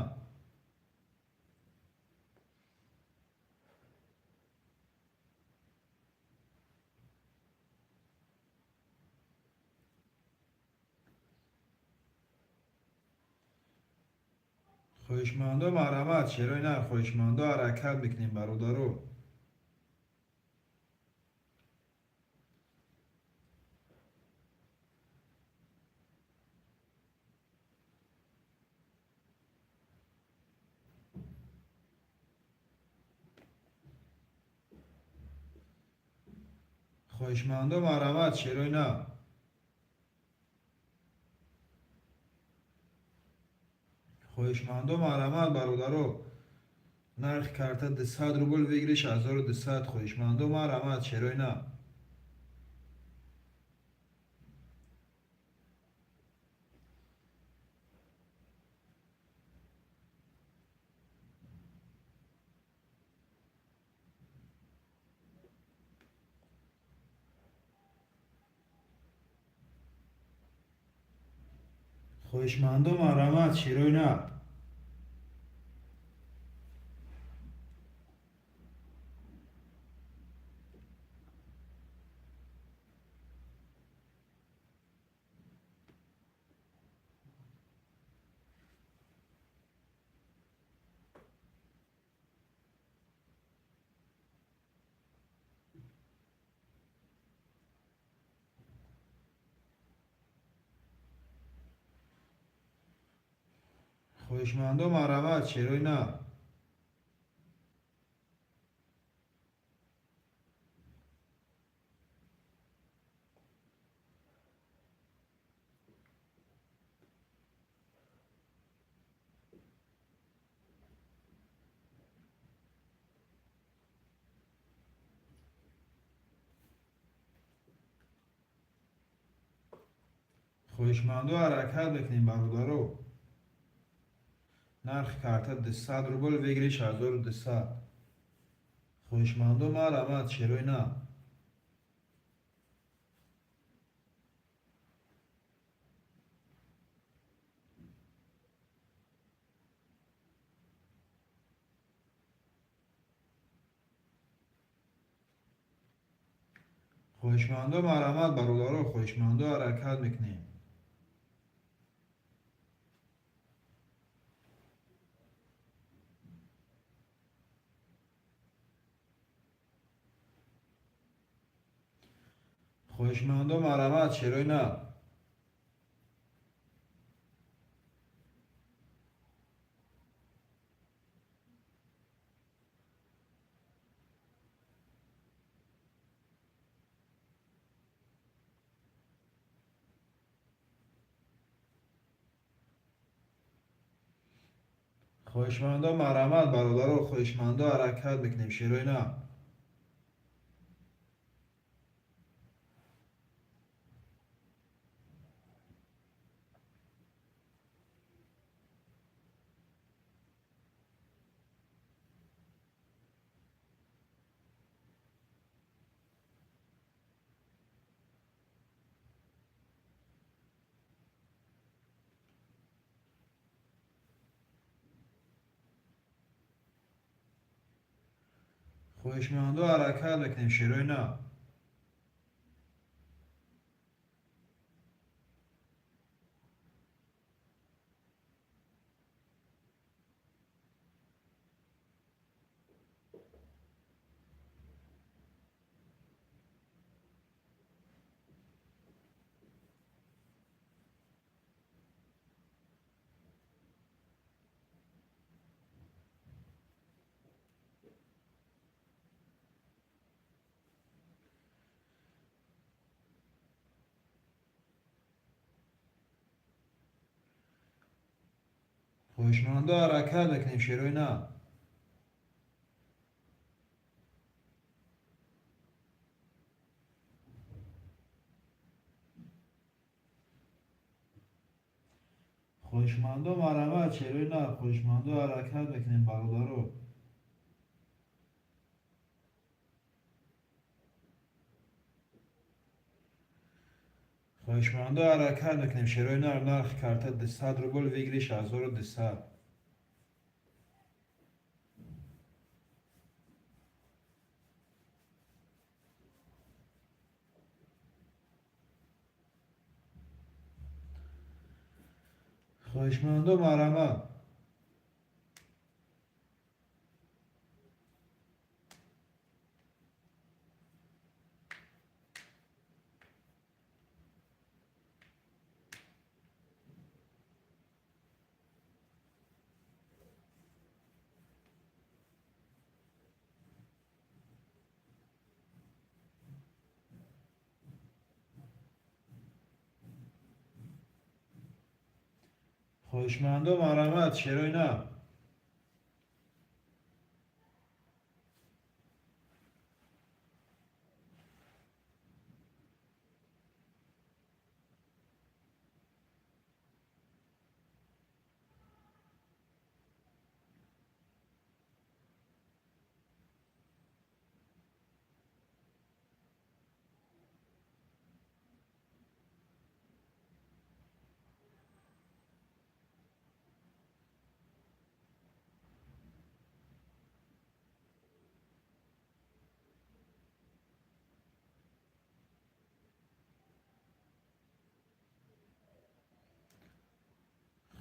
خۆشماندۆ مارەمات شێرۆی نا. خۆشماندۆ ئاراکار بکنین بەڕوودەڕۆ. خۆشماندۆ مارەمات شێرۆی نا. خۆشماندۆ مارەمات بەڕوودەڕۆ نرخی کارتە 200 روبل وێگریش 1200. خۆشماندۆ مارەمات شێرۆی نا. خۆشماندۆ مارەمات شێرۆی نا. خۆشماندۆ مارەمات شێرۆی نا. خۆشماندۆ ئاراکار دەکەین بەڕوودەڕۆ نرخی کارتە 200 روبل وێگریش 1200. خۆشماندۆ مارەمات شێرۆی نا. خۆشماندۆ مارەمات بەڕوودەڕۆ خۆشماندۆ ئاراکار بکنین. خۆشماندۆ مارەمات شێرۆی نا. خۆشماندۆ مارەمات بەڕوودەڕۆ خۆشماندۆ ئاراکار بکنین شێرۆی نا. خۆشماندۆ ئاراکار دەکەین شێرۆی نا. خوشمانده حرکت بکنیم شیروی نه. خوشمانده مرمت شیروی نه. خوشمانده حرکت بکنیم برادرو. خوشمانده حرکت بکنیم شیروی نه. نرخ کارت 200 روبل ویگریش 1200. خوشمانده مرمت. خوشمانده مرمت شیروی نه.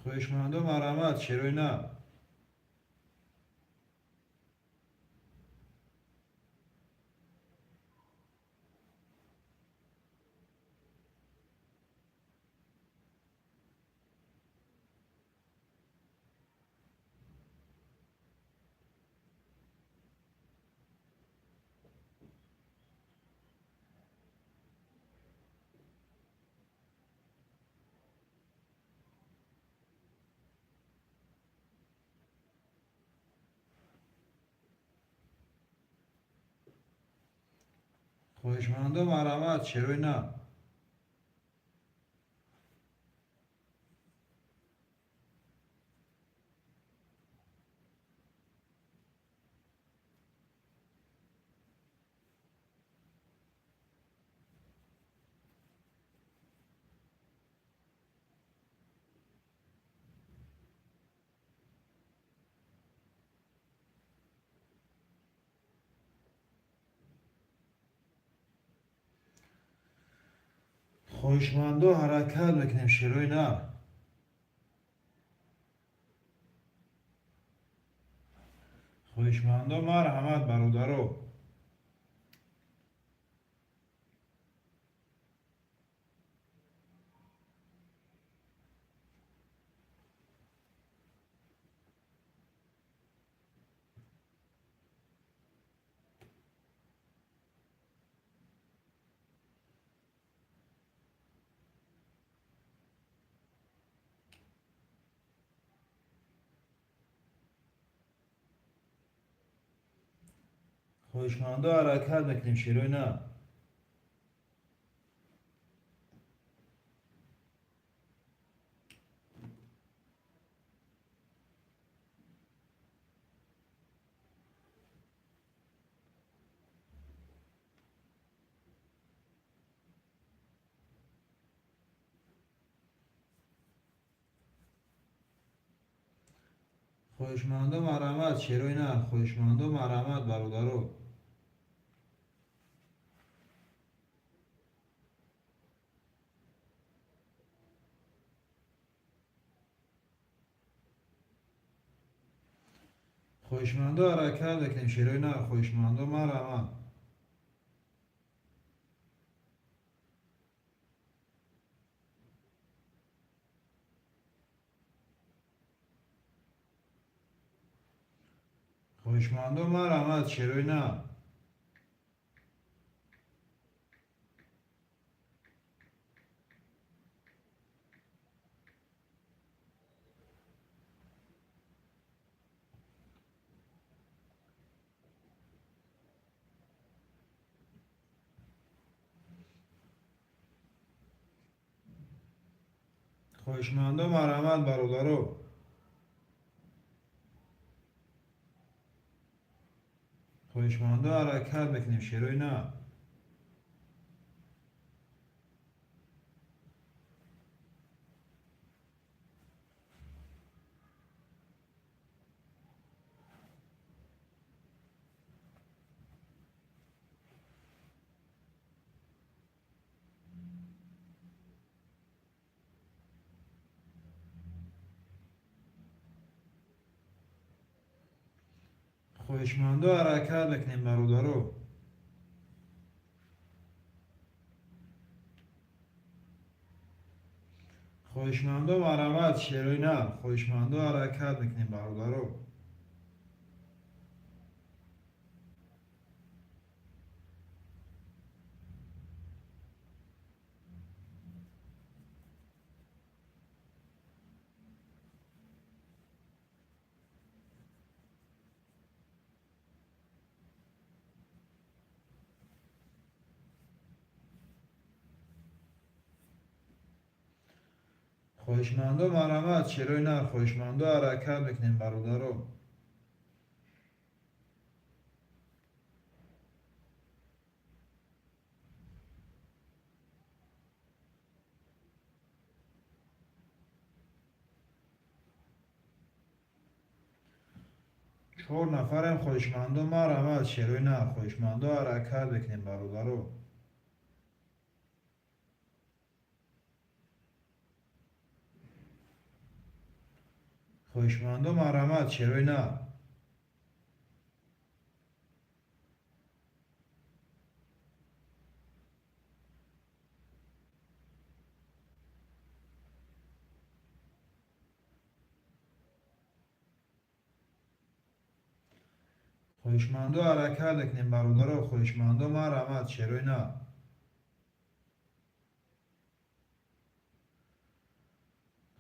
خوشمانده مرمت شیروی نه. خوشمانده مرمت شیروی نه. خوشمانده حرکت بکنیم شیروی نه. خوشمانده مرحمت برادرو. خوشمانده حرکت بکنیم شیروی نه. خوشمانده مرمت شیروی نه. خوشمانده مرمت برادرو. خوشمانده حرکت بکنیم شیروی نه. خوشمانده مرمت. خوشمانده مرمت شیروی نه. خواهشمندو مرحمت برادرو. خواهشمندو حرکت بکنیم شیروی نه. خواهشمندو حرکت بکنیم برادرو. خواهشمندو مرحمت شیروی نه. خواهشمندو حرکت بکنیم برادرو. خواهشمندو مرحمت شیروی نه. خواهشمندو حرکت بکنیم برادرو. چهار نفرم. خواهشمندو مرحمت شیروی نه. خواهشمندو حرکت بکنیم برادرو. خواهشمندو مرحمت شیروی نه. خواهشمندو حرکت بکنیم برادرو. خواهشمندو مرحمت شیروی نه.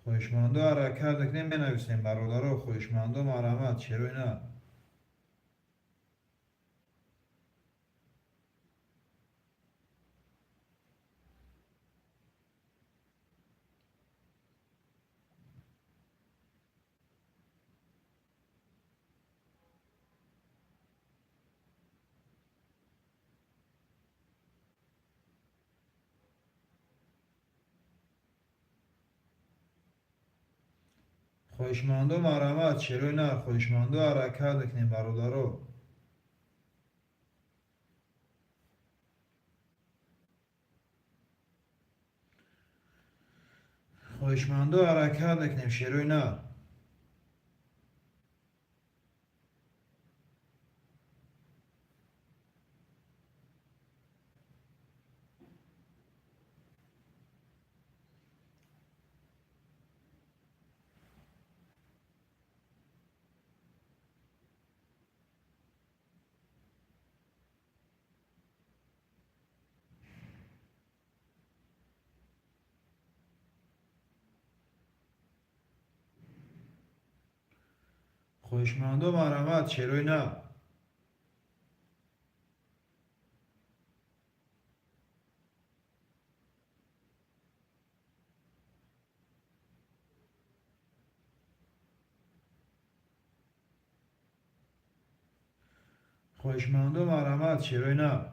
خواهشمندو حرکت بکنیم بنویسیم برادرو. خواهشمندو مرحمت شیروی نه. خواهشمندو مرحمت شیروی نه. خواهشمندو حرکت بکنیم برادرو. خواهشمندو حرکت بکنیم شیروی نه. خواهشمندو مرحمت شیروی نه. خواهشمندو مرحمت شیروی نه.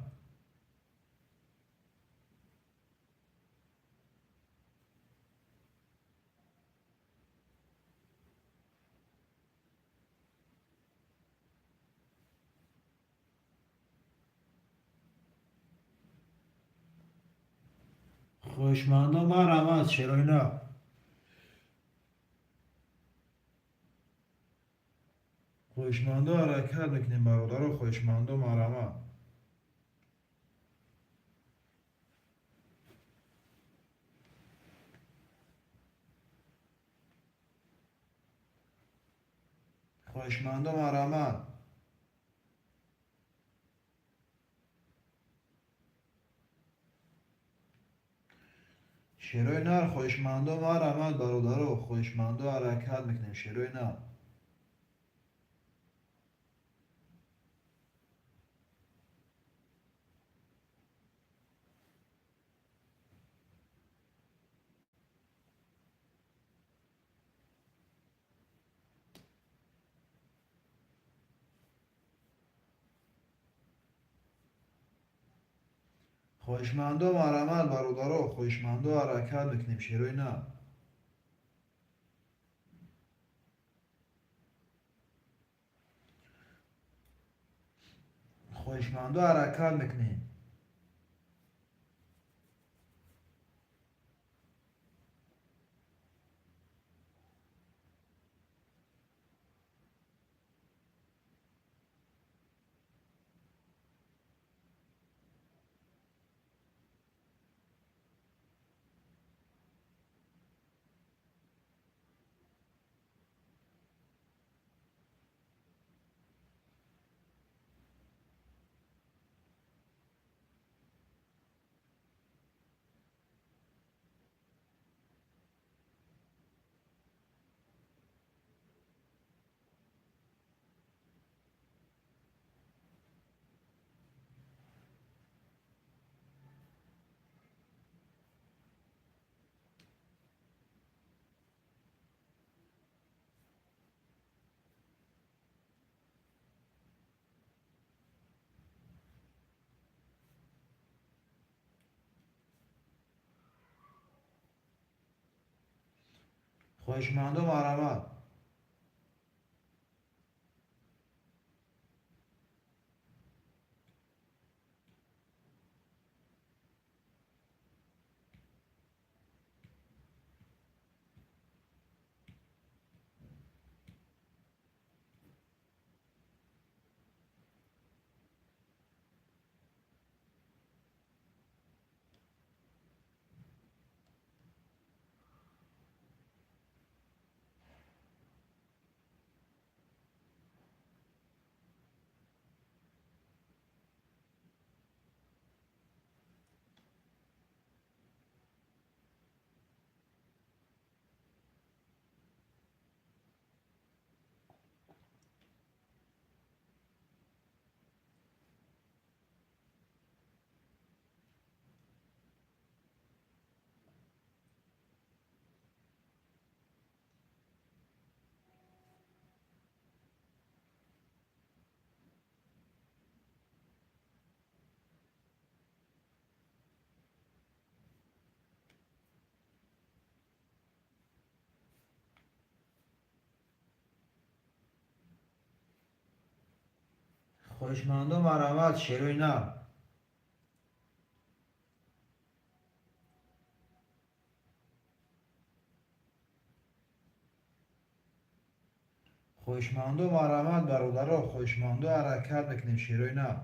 خواهشمندو مرحمت شیروی نه. خواهشمندو حرکت بکنیم برادرو. خواهشمندو مرحمت. خواهشمندو مرحمت. شیروی نر. خواهشمندو مرحمت برادرو. خواهشمندو حرکت بکنیم شیروی نر. خواهشمند و مرحمت برادرها، خواهشمند و حرکت بکنیم شیروی نه. خواهشمند و حرکت بکنیم. خواهشمند و مرحمت. خواهشمند و مرحمت شیروی نه. خواهشمند و مرحمت برادرها، خواهشمند و حرکت بکنیم شیروی نه.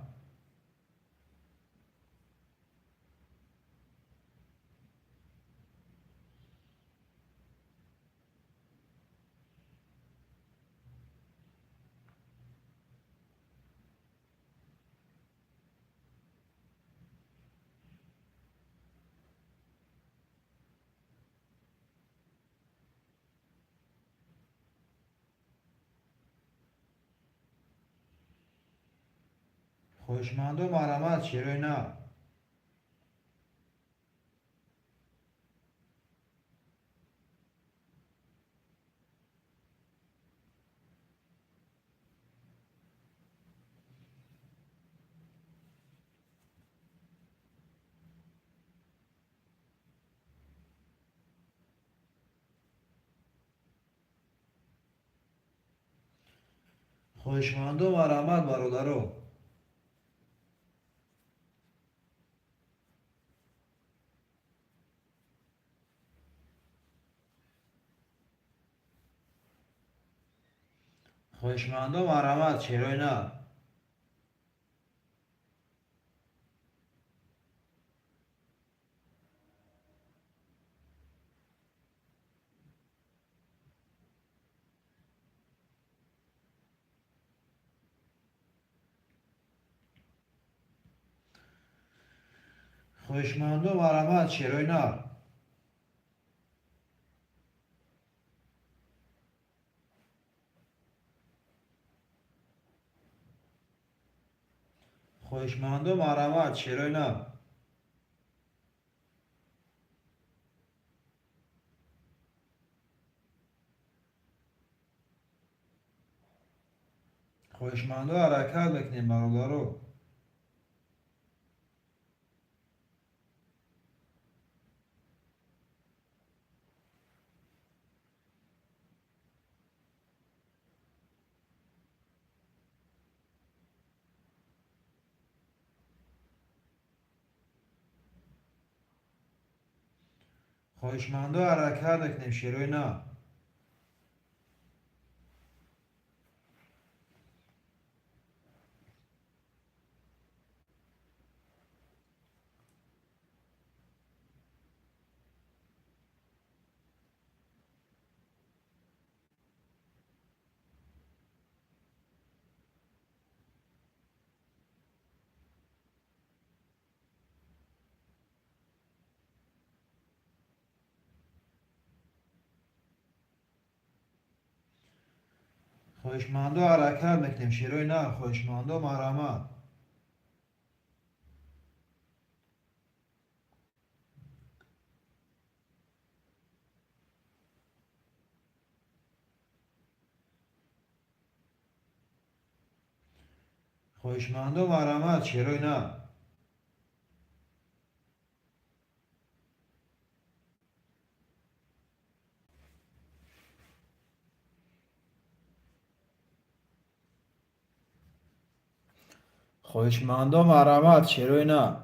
خواهشمند و مرحمت شیروی نه. خواهشمند و مرحمت برادرها. خواهشمند و مرحمت شیروی نه. خواهشمند و مرحمت شیروی نه. خواهشمند و مرحمت شیروی نه. خواهشمند و حرکت بکنیم برادرها. خواهشمندو حرکت بکنیم شیروی نه. خواهشمندو حرکت بکنیم شیروی نه. خواهشمندو مرحمت. خواهشمندو مرحمت شیروی نه. خواهشمندو مرحمت شیروی نه.